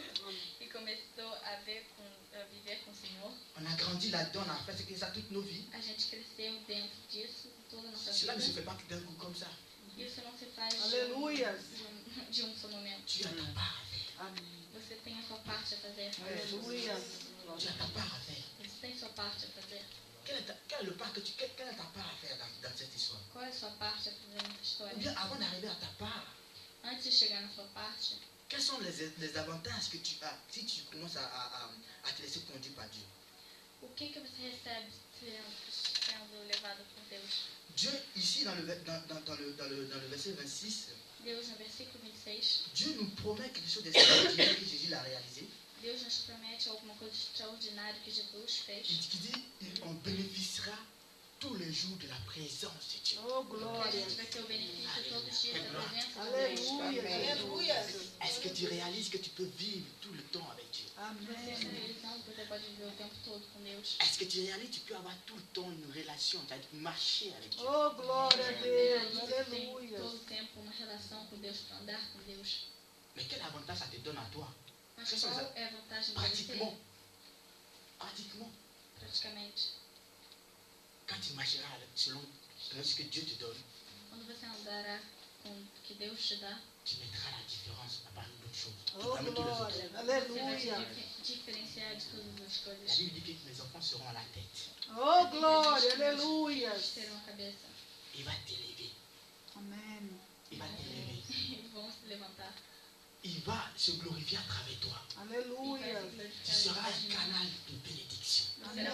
e começou a viver com o Senhor, On a grandi là-dedans, on a fait ça toute nos vies. a gente cresceu dentro disso toda a nossa Cela ne se vida. fait pas d'un coup comme ça. Isso não se faz Aleluia. de um só momento. Tu as ta part à faire. Amém. Você tem a sua parte a fazer. Aleluia. Tu as ta part à faire. Você tem sua parte a fazer. Quelle est ta part à faire dans cette histoire? Qual é a sua parte a fazer nessa Ou história? bien avant d'arriver à ta part, Antes de chegar na sua parte, quels sont les avantages que tu as si tu commences à te laisser conduire par Dieu? o que você recebe sendo levado por Deus? Dieu, ici dans le verset 26, Deus, no versículo 26, Dieu nous promet quelque chose d'extraordinaire que Jésus l'a réalisé. Deus nos promete alguma coisa extraordinária que Jesus fez. Qui dit on bénéficiera tous les jours de la présence de Dieu. Oh, Que a glória. gente vai ter o benefício todos os dias da presença de Deus. Aleluia. Aleluia. Est-ce que tu réalises que tu peux vivre tout le temps avec Dieu? Você está Amém. realizando que você pode viver o tempo todo com Deus. Est-ce que tu réalises que tu peux avoir tout le temps une relation, c'est-à-dire marcher avec Dieu? Oh, glória a Deus. Você tem Aleluia. todo o tempo uma relação com Deus, para andar com Deus. Mais quel avantage ça te donne à toi? Mas qual é a vantagem para você? Pratiquement, Praticamente. quand tu marcheras selon ce que Dieu te donne, Quando você andará com o que Deus te dá, tu mettras la différence parmi d'autres choses. Oh, Parmi tous les autres. glória. você vai se Aleluia. diferenciar de todas as La coisas. Bible dit que mes enfants seront à la tête. Oh, glória. Aleluia. Eles terão a cabeça Il va t'élever. Amém. Il va t'élever. e vão se levantar. il va se glorifier à travers toi. Aleluia. Tu seras un canal de bénédiction. Amém. Tu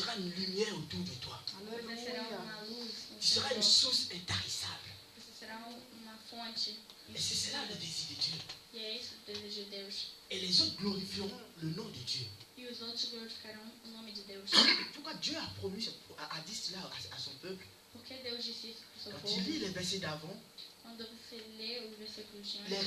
seras une lumière autour de toi. Você será Aleluia. uma luz. Tu seras une source intarissable. Você será uma fonte. Et c'est cela le désir de Dieu. E é isso o desejo de Deus. Et les autres glorifieront le nom de Dieu. E os outros glorificarão o nome de Deus. Pourquoi Dieu a promis, a dit cela à son peuple? Porque Deus disse isso para o seu Quand tu povo. lis les versets d'avant, Quando você lê os versículos de les antes,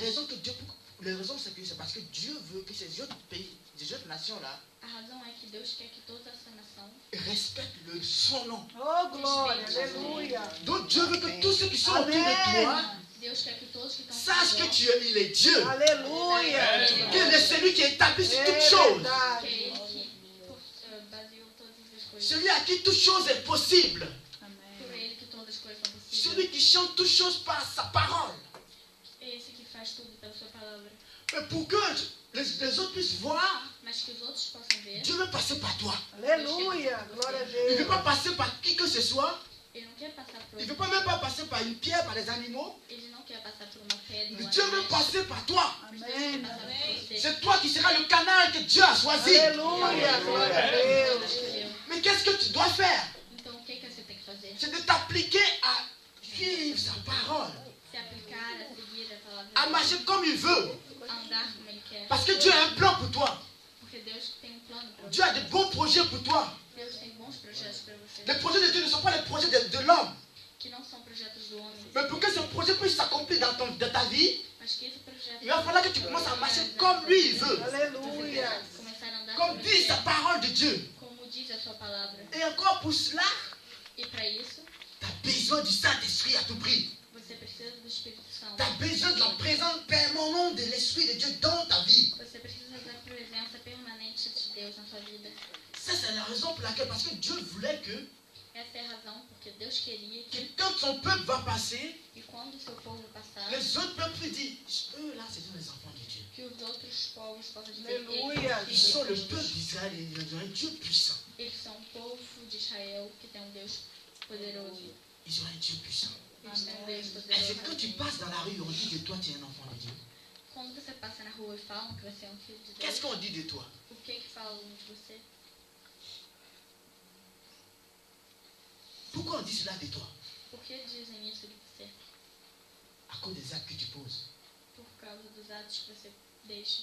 raisons c'est que c'est parce que Dieu veut que ces autres pays, ces autres nations-là a razão é que Deus quer que toda essa nação respectent son nom. Oh, glória. Aleluia. Donc Dieu veut que tous ceux qui sont autour de toi Deus quer que todos que estão sachent que il est Dieu. Aleluia. Qu'il est celui qui établit sur É toutes choses. que verdade. é Ele que baseou todas as coisas. Celui à qui toute chose est possible. Por Ele que todas as coisas são possíveis. Celui qui chante toutes choses par sa parole. É esse que faz tudo pela sua palavra. Mais pour que les autres puissent voir, Mas que os outros possam ver. Dieu veut passer par toi. Aleluia. Glória a Il ne veut Deus. pas passer par qui que ce soit. Ele não quer passar por Il ne veut pas même pas passer par une pierre, par les animaux. Ele não quer passar por uma pedra. Dieu veut passer par toi. Mas Deus quer Amém. passar por você. C'est toi qui seras le canal que Dieu a choisi. Aleluia. Glória a Deus Deus. escolheu. Mais qu'est-ce que tu dois faire? Então o que você tem que fazer? C'est de t'appliquer à suivre sa parole, Se aplicar a seguir a palavra à de marcher comme il veut. Deus, a andar como Ele quer. Parce que Dieu a un plan pour toi. Porque Deus tem plano para Dieu a de bons projets pour toi. Deus tem bons projetos para você. Les projets de Dieu ne sont pas les projets de l'homme. Que não são projetos do homem. Mais pour que ce projet puisse s'accomplir dans ta vie, Mas que esse projeto il va falloir que tu commences à marcher comme lui il veut. Aleluia. começar a andar Comme como dit Ele sa quer. parole de Dieu. Como diz a sua palavra. Et encore pour cela, E para isso, tu as besoin du Saint-Esprit à tout prix. você precisa do Espírito Santo. Tu as besoin de la présence permanente de l'Esprit de Dieu dans ta vie. Você precisa da presença permanente de Deus na sua vida. Ça, c'est la raison pour laquelle, parce que Dieu voulait que Essa é a razão porque Deus queria que, quand son peuple va passer, e quando o seu povo passar, les autres peuples disent, eux là, ce sont les enfants de Dieu. que os outros povos possam dizer Aleluia. Ils sont le peuple d'Israël et ils ont un Dieu puissant. eles são um povo de Israel que tem um Deus poderoso. Ils ont un Dieu puissant. Eles têm um Deus Et c'est poderoso. quand tu passes dans la rue, on dit que toi, tu es un enfant de Dieu. Quando você passa na rua e falam que você é um filho de Deus, Qu'est-ce qu'on dit de toi? o que falam de você? Pourquoi on dit cela de toi? Por que dizem isso de você? À cause des actes que tu poses. Por causa dos atos que você deixa.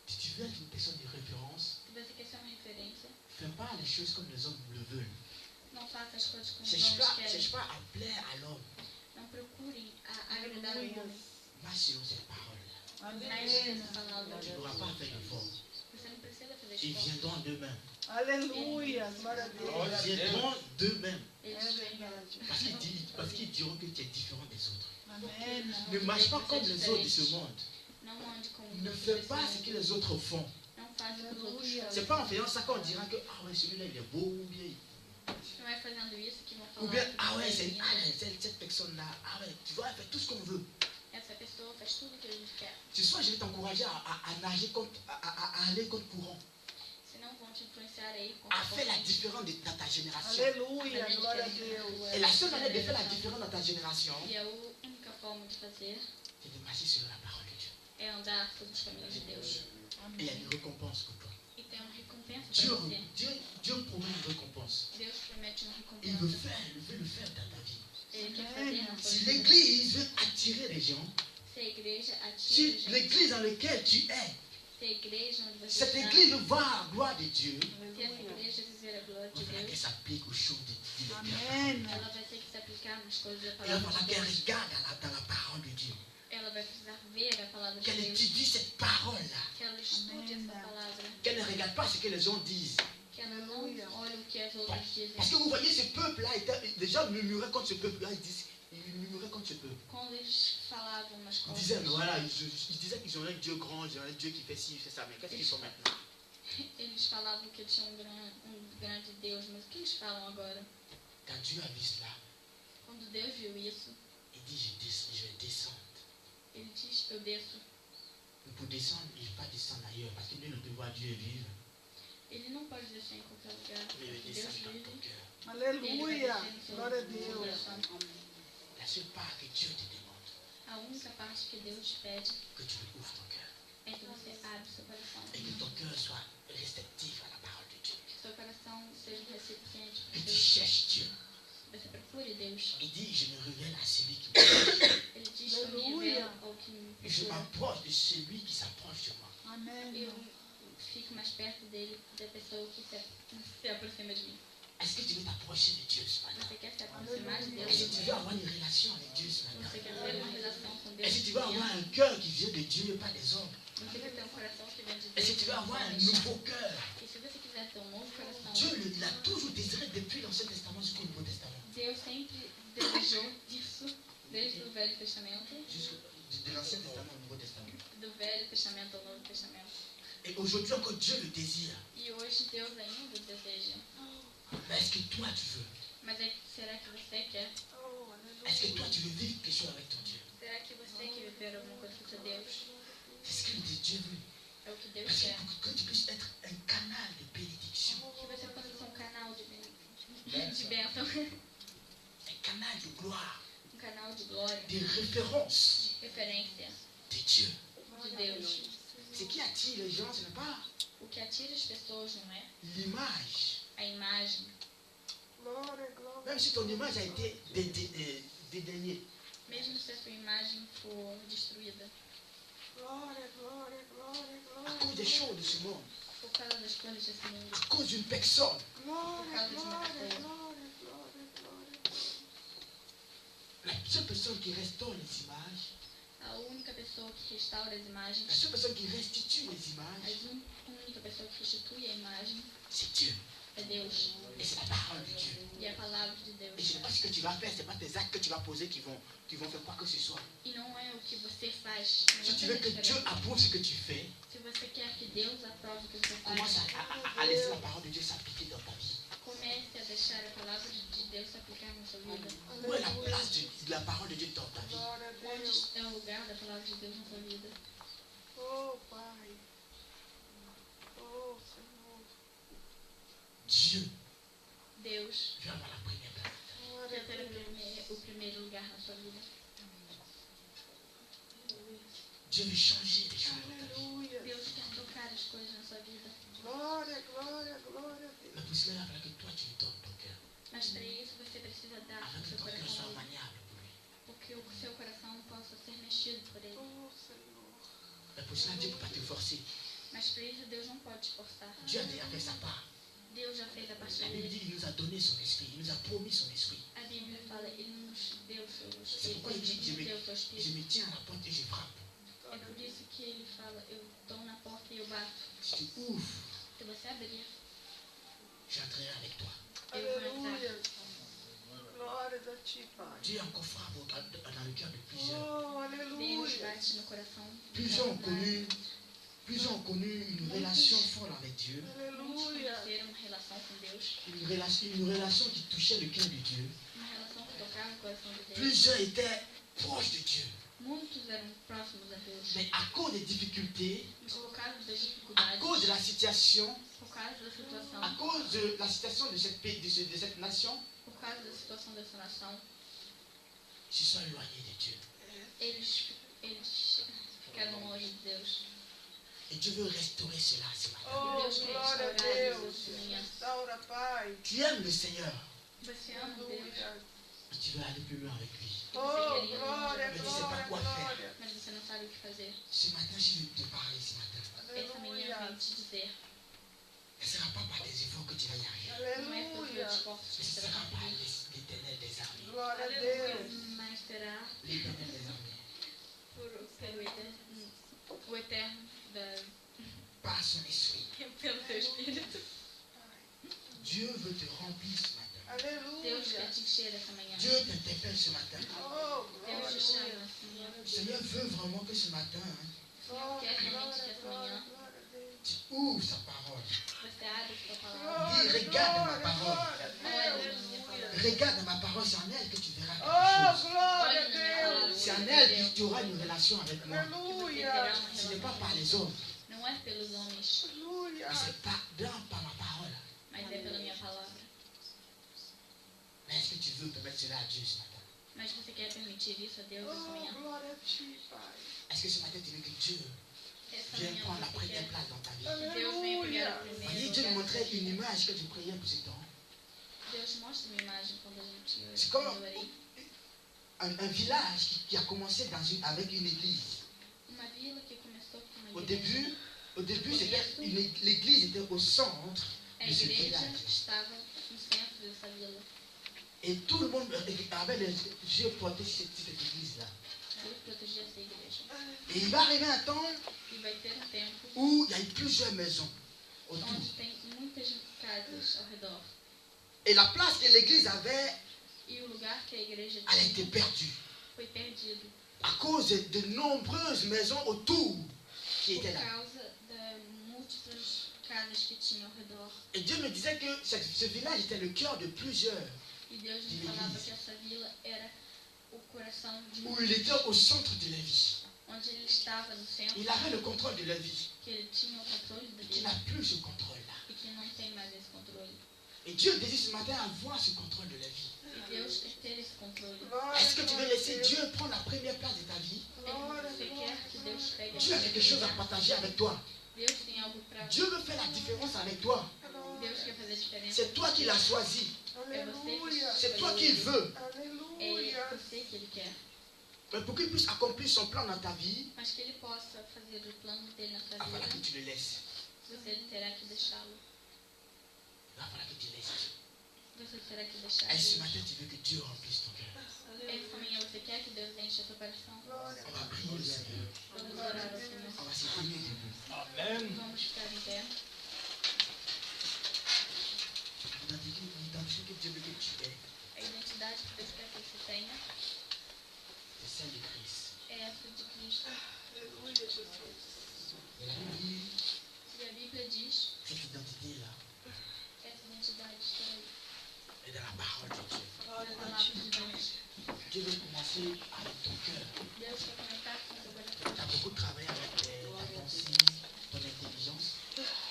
Si tu veux être une personne de référence, Se você quer ser uma referência, fais pas les choses comme les hommes le veulent. não faça as coisas como os Cherche homens querem. pas à plaire à l'homme. Não procurem agradar ao homem. Marche selon cette parole-là. Mas essa palavra, Tu n'auras pas à faire d'effort. você não precisa fazer Ils esforço. viendront d'eux-mêmes. Aleluia. Glória a Deus. Ils viendront d'eux-mêmes. Eles É vêm. verdade. Parce qu'ils diront que tu es différent des autres. Amém. Ne marche pas comme les autres de ce monde. Não ande como Ne as fais pessoas pas ce que les autres font. Não faça o que os outros Aleluia. C'est fazem. pas en faisant ça qu'on dira que ah ouais, celui-là il est beau ou bien. Não é fazendo isso que vão Ou falar. bien que ah você ouais, é c'est lindo. cette personne-là. Ah ouais, tu vois, elle fait tout ce qu'on veut. Essa pessoa faz tudo o que a gente quer. Ce soir, je vais t'encourager à nager contre, à aller contre courant. Senão vão te influenciar aí com À faire la différence dans ta génération. Aleluia. Glória a Deus. Et la seule manière de faire la différence dans ta génération, E a única forma de fazer c'est de marcher sur la parole de Dieu. é andar pelos caminhos de Deus. Et il y a une récompense pour toi. E tem uma recompensa Dieu, para você. Dieu promet une récompense. Deus promete uma Il veut recompensa. le faire dans ta vie. Ele quer fazer na sua Si vida. l'église veut attirer les gens, Se a igreja atira si gente, l'église dans laquelle tu es, se a igreja onde você cette está, église veut voir la gloire de Dieu, se essa igreja dizer a glória il de va falloir qu'elle Deus, s'applique aux choses de Dieu. Amém. ela vai ter que se aplicar nas coisas da Il va palavra falloir de qu'elle Deus. regarde dans la parole de Dieu. Ela vai precisar ver a palavra de Qu'elle Deus, étudie cette parole-là. que ela estude Amém. essa palavra, Qu'elle ne regarde pas ce que les gens disent. que ela não olhe o que as outras dizem. Parce que vous voyez, ce peuple-là, les gens murmuraient contre ce peuple-là, ils murmuraient contre ce peuple. Quando eles falavam umas Ils coisas, disaient, mais voilà, ils disaient qu'ils ont un Dieu grand, ils ont un Dieu qui fait ci, fait ça, mais qu'est-ce qu'ils sont maintenant? eles falavam que eles tinham um grande Deus, mas o que eles falam agora? Quand Dieu a vu cela, Quando Deus viu isso, il dit, je vais descendre. ele diz, eu desço. Mais pour descendre, il ne faut pas descendre ailleurs, parce que nul ne peut voir Dieu vivre, Ele não pode descer em qualquer lugar, mais il porque veut Deus descendre dans vive. ton cœur. Ele vai Aleluia. descer no seu Glória a no seu Deus. coração. La seule part que Dieu te demande, A única parte que Deus pede que tu ouvres ton cœur. é que você abra seu coração. Et que ton cœur soit réceptif à la parole de Dieu. Que seu coração seja recipiente Que para tu Deus. cherches Dieu. Você procure Deus. Il dit, je me révèle à celui qui me cherche. Ele diz que eu me Aleluia. revelo ao que me Je procura. m'approche de celui qui s'approche de moi. Amém. Eu fico mais perto dele, da pessoa que se aproxima de mim. Est-ce que tu veux t'approcher de Dieu ce matin? Você quer se aproximar de Deus? Est-ce que tu veux avoir une relation avec Dieu ce matin? Você quer ter uma relação com Deus? Est-ce que tu veux avoir un cœur qui vient de Dieu et pas des hommes? Você quer ter um coração que vem de Deus? Est-ce que tu veux não avoir un homens? nouveau cœur? E se você quiser ter um novo coração, Dieu, il a toujours désiré depuis l'Ancien Testament jusqu'au Nouveau Testament. Deus sempre desejou disso, desde o Velho Testamento, De l'Ancien Testament au Nouveau Testament. do Velho Testamento ao Novo Testamento. Et aujourd'hui encore, Dieu le désire. E hoje Deus ainda deseja. Mais est-ce que toi tu veux? Mas será que você quer? Oh, Est-ce que aleluia. toi tu veux vivre quelque chose avec ton Dieu? Será que você quer viver alguma coisa com seu Deus? C'est ce que Dieu veut. É o que Deus Parce quer. que tu puisses être un canal de bénédiction, Que você possa ser um canal de bênção, un canal de gloire, um canal de glória, de référence de referência de Dieu. de Deus. Ce qui attire les gens, ce n'est pas O que atira as pessoas não é l'image. a imagem. Glória, glória. Même si ton image a été dédaignée, Mesmo se a sua imagem for destruída Glória, glória, glória, à cause des glória. choses de ce monde, por causa das coisas desse mundo, à cause d'une personne, Glória, glória, glória, glória, glória. la seule personne qui restaure les images, a única pessoa que restaura as la imagens, seule personne qui restitue les images, a única pessoa que restitui a imagem c'est Dieu. é Deus. Et c'est la parole de Dieu. E a palavra de Et Deus. ce n'est pas ce que tu vas faire, ce n'est pas tes actes que tu vas poser qui vont faire quoi que ce soit. E não é o que você faz. Não Si tu é veux que Dieu diferente. approuve ce que tu fais, Se você quer que Deus aprove o que você commence faz, à laisser la parole de Dieu s'appliquer dans ta vie. comece a deixar a palavra de Deus se aplicar na sua vida. Où est la place de la parole de Dieu dans ta vie? Glória a Onde Deus. é o lugar da palavra de Deus na sua vida? Oh, Pai. Oh, Senhor. Dieu Deus veut avoir la première place. Glória quer a ter Deus. o primeiro lugar na sua vida. Dieu veut changer les choses dans ta vie. Aleluia. Deus quer tocar as coisas na sua vida. Glória, glória, glória a Mais Deus. pour cela, il faudra que toi tu lui donnes ton cœur. Mas para isso você precisa dar Afin o que seu ton cœur soit coração a Ele, maniable pour lui. porque o seu coração possa ser mexido por Ele. Oh, Senhor. Mais pour cela, Dieu ne peut pas te forcer. Mas para isso Deus não pode te forçar. Dieu a déjà fait sa part. Deus já fez a parte La Bible dele. dit qu'il nous a donné son esprit, il nous a promis son esprit. A Bíblia fala, Ele nos deu o seu C'est pourquoi il Espírito, dit, Ele nos deu o seu je Espírito. me tiens à la porte et je frappe. É por isso que Ele fala, eu estou na porta e eu bato. Si tu ouvres, Se você abrir, j'entrerai avec toi. eu vou entrar. Aleluia. Glórias a Ti, Pai. Dieu encore frappe dans le cœur de plusieurs. Oh, Deus aleluia. bate no coração. Plusieurs ont connu une relation folle avec Dieu, Aleluia. Ter uma relação com Deus, une relation qui touchait le cœur de Dieu. uma relação que tocava o coração de Deus. Plusieurs étaient proches de Dieu, Muitos eram próximos a Deus. mais à cause des difficultés, Mas por causa das à dificuldades, cause de la situation, por causa da situação, à cause de la situation de cette, de cette nation, por causa da situação dessa nação, ils se sont éloignés de Dieu. eles ficaram longe de Deus. Et Dieu veut restaurer cela ce matin. Oh, Deus quer glória a restaurar Deus. isso de manhã. Restaura, Pai. Tu aimes le Seigneur, Você ama Deus, Aleluia. mais tu veux aller plus loin avec lui. Oh, glória, Mais tu ne sais pas glória, quoi faire. glória. mas você não sabe o que fazer. Ce matin, je vais te parler ce matin. Essa manhã Aleluia. vem te dizer, Ce ne sera pas par des efforts que tu vas y arriver. não é pelos Aleluia. meus esforços Mais que ce você vai sera par conseguir, l'Éternel des armées. Glória a Deus. mas será L'Éternel des armées. pelo eterno Par son esprit. pelo teu Espírito. Dieu veut te remplir ce matin. Deus quer Aleluia. te encher essa manhã. Dieu t'interpelle ce matin. Oh, Deus te glória. chama assim. Le Seigneur veut vraiment que ce matin, Quer Glória, realmente que glória, essa glória, manhã glória a Deus. tu ouvres sa parole. você abre sua palavra. Glória, regarde ma glória, parole. glória a Olha Deus. na minha palavra. Regarde ma parole, c'est en elle que tu verras Oh, quelque chose. glória Olha a na minha palavra. Deus. C'est en elle que tu auras une relation avec moi. Aleluia. Ce n'est pas par les hommes, Não é pelos homens, Aleluia. mais c'est par ma parole. mas é pela minha palavra. Mais est-ce que tu veux permettre cela à Dieu ce matin? Mas você quer permitir isso a Deus essa manhã? Glória a ti, Pai. Est-ce que ce matin tu veux que Dieu Essa vienne manhã prendre la você première quer place dans ta vie? que Deus venha pegar o Voyez, primeiro Dieu nous lugar? montrait une image que tu priais pour ce temps. Deus mostra uma imagem quando a gente C'est comme orei. un village qui a commencé avec une église. Uma vila que começou com uma Au igreja. début l'église était au centre A de ce igreja village. estava no centro dessa vila. Et tout le monde avait les yeux portés sur cette église-là. Deus protegia essa igreja. Et il va arriver un temps E vai ter um tempo où il y a eu plusieurs maisons autour. onde tem muitas casas ao redor. Et la place que l'église avait, E o lugar que a igreja elle a été tinha perdue. foi perdido À cause de nombreuses maisons autour qui por étaient là. causa de múltiplas casas que tinha ao redor. Et Dieu me disait que ce village était le cœur de plusieurs, E Deus me falava que essa vila era o coração de où il était au centre de la vie. onde ele estava no centro, Il avait le contrôle de la vie. que ele tinha o controle da Et qu'il vida n'a plus ce contrôle-là. e que não tem mais esse controle. Et Dieu désire ce matin avoir ce contrôle de la vie. E Deus quer ter esse controle. Est-ce que tu veux laisser Dieu prendre la première place de ta vie? Você quer que Deus pegue a Dieu a quelque chose à partager avec toi. Deus tem algo para Dieu veut faire la différence avec toi. Deus quer fazer diferença. C'est toi qui l'as choisi. É você que C'est toi qui veux. é Aleluia. você que ele quer. Mais pour qu'il puisse accomplir son plan dans ta vie, Mas que ele possa fazer o plano dele na il sua va falloir que vida, tu le laisses. você terá que deixá-lo. Il va falloir que tu laisses. Você terá que deixar. Et ce Deus. matin, tu veux que Dieu remplisse ton cœur. Essa manhã você quer que Deus encha seu coração? On va prier le Seigneur. Vamos orar ao Senhor. On va se tenir debout. Vamos ficar em pé. L'identité que Dieu veut que tu aies, A identidade que Deus quer que você tenha c'est celle de Christ. é essa de Cristo. Aleluia, Jesus. Et la Bible dit, E a Bíblia diz, cette identité-là essa identidade está aí, est dans la parole de Dieu. na palavra de Deus. Dieu veut commencer avec ton cœur. Deus quer começar com seu Tu coração. as beaucoup travaillé avec ta pensée, ton intelligence.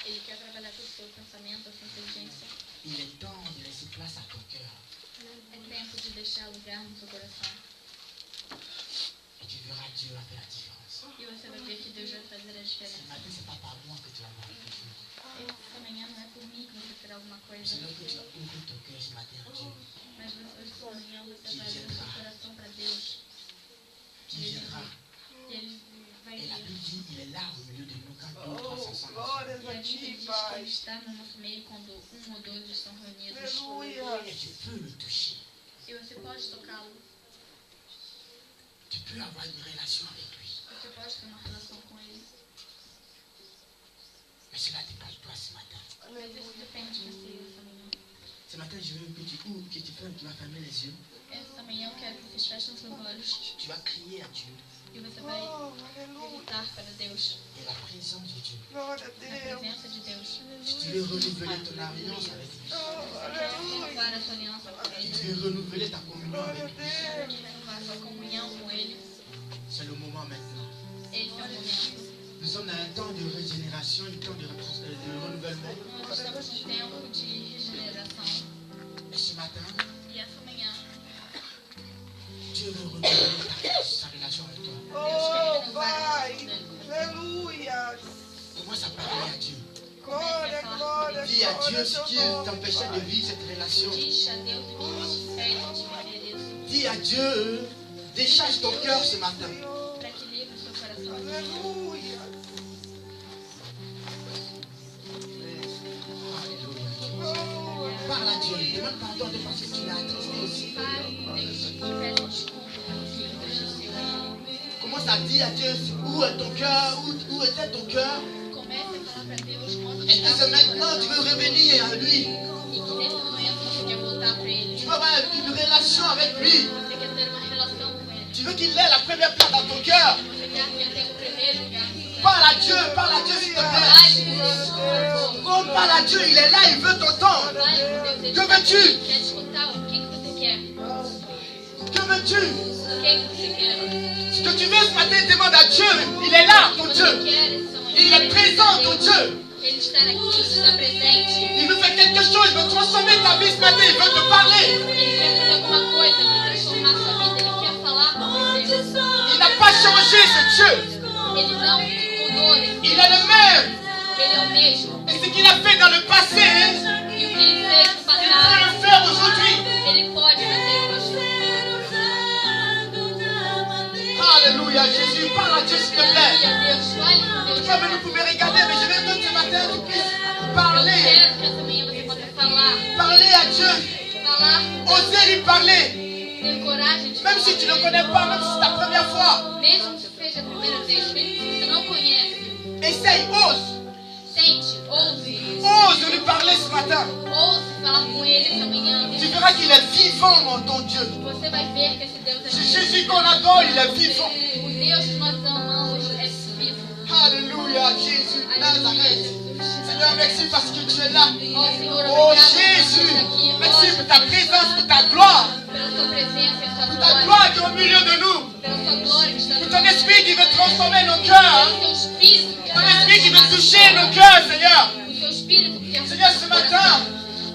Ele quer trabalhar com o seu pensamento, a sua inteligência. Il est temps de laisser place à ton cœur. É tempo de deixar lugar no seu coração. Et tu verras Dieu va faire la différence. E você vai ver que Deus vai fazer a Ce diferença. matin, ce n'est pas par moi que tu vas voir quelque chose. Essa manhã não é por mim que você terá alguma coisa. C'est là que tu vas ouvrir ton cœur ce matin à Dieu. Mas hoje de manhã você vai abrir o seu coração para Deus. Il viendra. E Ele vai Et la vir. Bible dit, il est là au milieu de nous quand deux ou trois Oh, sont ensemble. glórias E a a Bíblia ti, diz que Pai. Ele está no nosso meio quando ou dois estão reunidos. Aleluia. Et tu peux le toucher. E você pode tocá-lo. Tu peux avoir une relation avec lui. Você pode ter uma relação com Ele. Mais cela dépend de toi ce matin. Mas isso depende de você essa manhã. Ce matin, je veux que tu ouvres, que tu vas fermer les yeux. Essa manhã eu quero que vocês fechem seus olhos. Tu vas crier à Dieu. E você vai Oh, aleluia. gritar para Deus. Et la présence de Dieu. Glória a Na Deus. presença de Deus. Si tu veux renouveler ton alliance avec lui. Oh, Quer aleluia. renovar a sua aliança com Si Ele. tu veux renouveler ta communion Glória a avec lui. Deus. Quer renovar a sua comunhão com Ele. C'est le moment maintenant. Esse é o momento. Nous sommes dans un temps de régénération, un temps de renouvellement. Nós estamos num tempo de regeneração. Et ce matin, E essa manhã, Dieu veut renouveler sa relation avec toi. Deus quer Oh, renovar a Pai. relação dele com você. Aleluia. Commence à parler à Dieu. Glória, glória, Dis à Dieu glória. ce qui t'empêchait de vivre cette relation. Diz a Deus o que te impede de viver isso. Dis à Dieu, décharge ton cœur ce matin. Senhor. Para que livre o seu coração. Aleluia. Alléluia. Oh, Parle à Dieu. Demande pardon de parce que tu l'as attristé aussi. Fale com Deus e pede desculpa pelo que entristeceu a Ele. Commence à dire à Dieu où est ton cœur, où était ton cœur. Comece a falar para Deus onde Et que está o seu maintenant tu coração. veux revenir à lui. E que nesse momento você quer voltar para Ele. Tu veux avoir une relation avec lui. Você quer ter uma relação com Ele. Tu veux qu'il ait la première place dans ton cœur. Você quer que Ele tenha o primeiro lugar no seu coração. Parle à Dieu s'il te plaît. Fale com Deus, por favor. Oh, parle à Dieu, il est là, il veut t'entendre. Fale com Deus. Ele Que está veux-tu? aqui, quer te escutar. O que você quer? Que veux-tu? O que você quer? Ce que tu veux ce matin, demande à Dieu. Il est là, ton Você Dieu. quer essa manhã. Il est présent, ton Dieu. Ele Ele estar aqui, estar presente. Il veut faire quelque chose, il veut transformer ta vie ce matin, il veut te parler. Ele quer fazer alguma coisa para transformar a sua vida. Ele quer falar com você. Il n'a pas changé, ce Dieu. Ele não mudou. Il est le même. Ele é o mesmo. Et ce qu'il a fait dans le passé, E o que ele fez no il peut passado, le faire aujourd'hui. ele pode fazer hoje. Alléluia, Jésus, parle à Dieu s'il te plaît. Aleluia, Deus. Fale com Deus. Toi, mais vous me regardez, mais je veux que ce matin tu puisses Eu parler. quero que essa manhã você possa falar. Parler à Dieu. Falar com Deus. Oser lui parler. Ter coragem de Même si tu ne le connais pas, même si c'est ta première fois. mesmo que seja a primeira vez, mesmo que você não conhece, Essaye, ose. sente, ouse. Ose lui parler ce matin. Ouse falar com ele essa manhã. Tu verras qu'il est vivant, mon ton Dieu. Você vai ver que esse Deus é C'est vivo. Jésus qu'on adore, il est vivant. O Deus que nós amamos é vivo. Alléluia, Jésus, Aleluia, Nazareth. Jesus. Seigneur, merci parce que tu es là. Oh, Senhor, Oh obrigado Jésus, por estar aqui. merci Oh, pour ta présence, pour ta gloire. pela sua presença e sua Pour ta glória. gloire qui est au milieu de nous. Pela sua glória que está Pour no ton nosso esprit qui veut transformer nos cœurs. O teu espírito que Ton esprit qui veut toucher nos cœurs, Seigneur. O teu espírito que quer Seigneur, ce matin,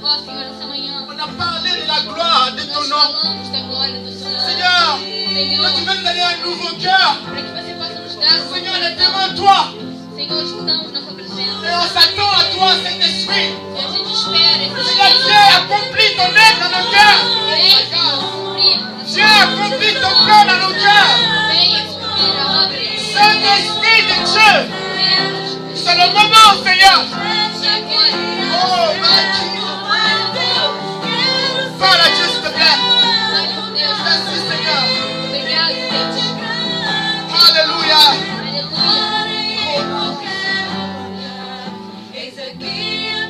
Oh, Senhor, essa manhã on a parlé de la gloire de ton nós nom. falamos da glória do seu nome. Seigneur, Senhor, quand tu veux nous donner un nouveau cœur, para que você possa nos dar uma Seigneur, on est devant toi. Senhor, estamos na sua presença. Et on s'attend à toi, Saint-Esprit. E a gente espera esse Seigneur, Dieu, accomplis ton œuvre dans nos cœurs. Venha, Senhor, cumprir a Dieu, sua accomplis ton plan dans nos cœurs. Venha cumprir a obra. Saint-Esprit de Dieu, Venha, c'est le moment, Seigneur. e agora. Oh, my Jesus. Parle à Dieu, s'il te plaît. Fale com Deus. Merci, Seigneur. Obrigado, Deus. Alléluia. Aleluia.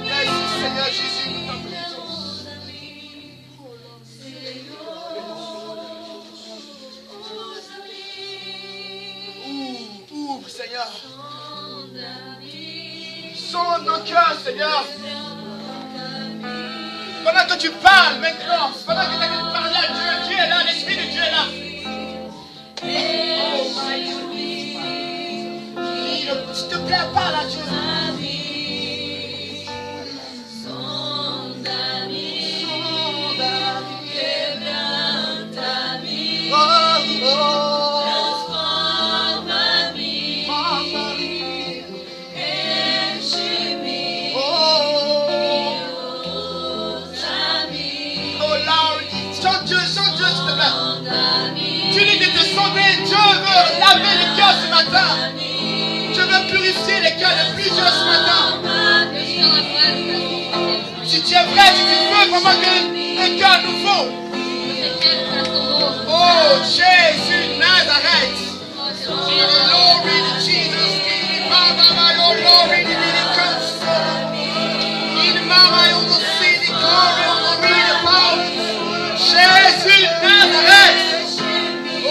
Merci, Seigneur Jésus, nous t'en prions. Ouvre, Seigneur. Sonde nos cœurs, Seigneur. Pendant que tu parles maintenant, pendant que tu as parlé à Dieu, Dieu est là, l'Esprit de Dieu est là. Oh, my God. S'il te plaît, parle à Dieu. Ce matin, je veux purifier les cœurs de plusieurs ce matin. Si tu es prêt, si tu veux vraiment que un cœur nouveau. Oh Jésus Nazareth. Glory to Jesus. Glory to Jésus Nazareth. Oh.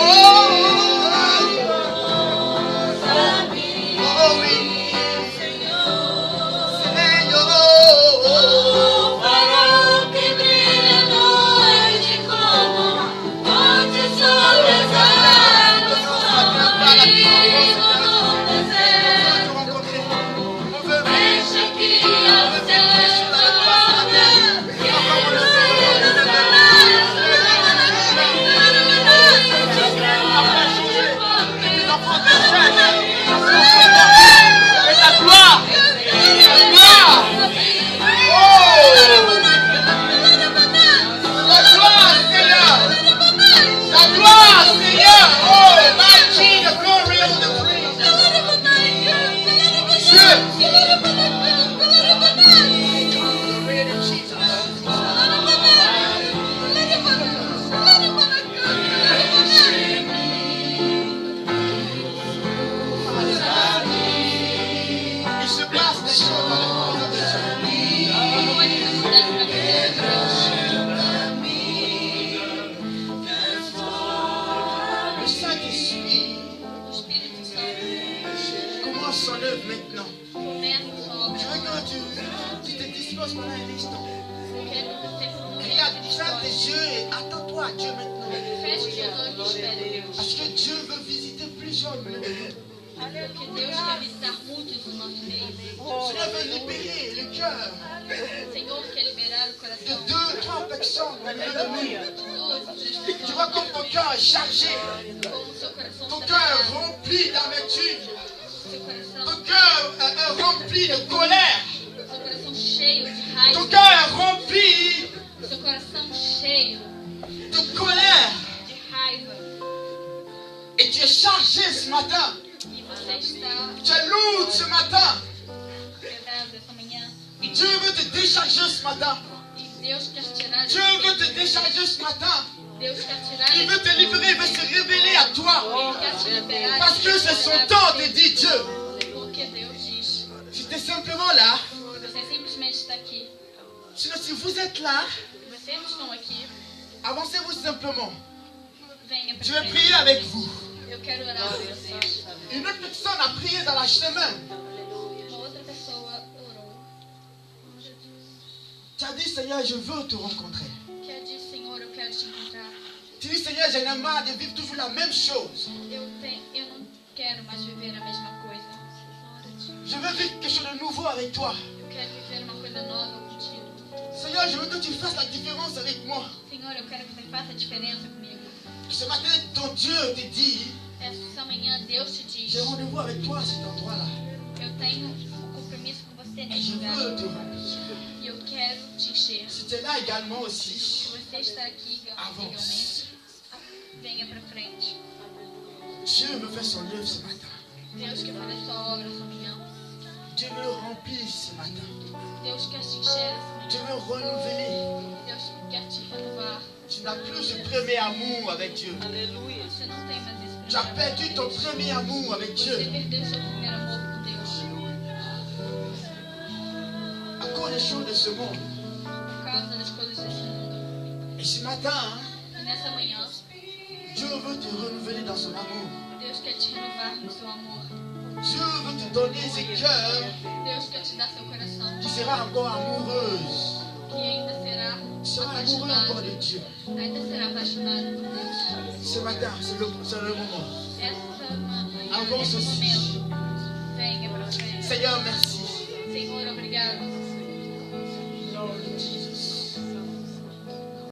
Seigneur veut libérer le cœur Senhor quer liberar o de coração 2-3 personnes au milieu de nous. de 2 ou 3 Tu pessoas. vois comme ton cœur est chargé, Como o seu coração ton está cœur est pesado, rempli d'amertume, seu coração, ton cœur est rempli de colère, seu coração cheio de ton raiva, cœur est rempli seu coração cheio de colère. de raiva. Et tu es chargé ce matin, E você está tu es lourd ce matin. pesado essa manhã. Et Dieu veut te décharger ce matin. E Deus quer tirar Dieu veut te décharger ce matin. Deus quer tirar Il veut te libérer, il veut se révéler à toi. Ele quer te liberar. Parce que c'est son temps, te dit Dieu. Porque Deus diz. Si tu es simplement là, Você simplesmente está aqui. sinon si vous êtes là, Vocês estão aqui. avancez-vous simplement. Venha para Je vais frente. prier avec vous. Eu quero orar por vocês. Une autre personne a prié dans la chemin. Uma outra pessoa orou. Tu as dit, Seigneur, je veux te rencontrer. Que disse, Senhor, eu quero te encontrar. Tu dis, Seigneur, j'en ai marre de vivre toujours la même chose. Eu não quero mais viver a mesma coisa. Je veux vivre quelque chose de nouveau avec toi. Eu quero viver uma coisa nova contigo. Seigneur, je veux que tu fasses la différence avec moi. Senhor, eu quero que você faça a diferença comigo. Ce matin, ton Dieu te dit, Essa manhã Deus te diz. j'ai rendez-vous avec toi à cet endroit-là. Eu tenho um compromisso com você Et neste je lugar. veux te remplir. E eu quero te encher. Si tu es là également aussi, Se você está aqui igualmente, avance. venha para frente. Dieu me fait son œuvre ce matin. Deus quer fazer sua obra essa manhã. Dieu me remplit ce matin. Deus quer te encher essa Dieu manhã. me renouveler. Deus quer te renovar. Tu n'as plus ce premier amour avec Dieu. Você não tem mais esse Tu as primeiro amor. perdu ton premier amour avec Você Dieu perdeu seu primeiro amor com Deus. à cause des choses de ce monde. Por causa das coisas desse mundo. Et ce matin, E nessa manhã, Dieu veut te renouveler dans son amour. Deus quer te renovar no seu amor. Dieu veut te donner ce cœur Deus quer te dar seu coração. qui sera encore amoureuse. Que ainda será Tu seras amoureux encore apaixonado. de Dieu. Ainda será apaixonado por Deus. Ce matin, c'est le moment. Essa manhã, Avance nesse aussi. momento, venha para frente. Seigneur, merci. Senhor, obrigado. Lord Jesus.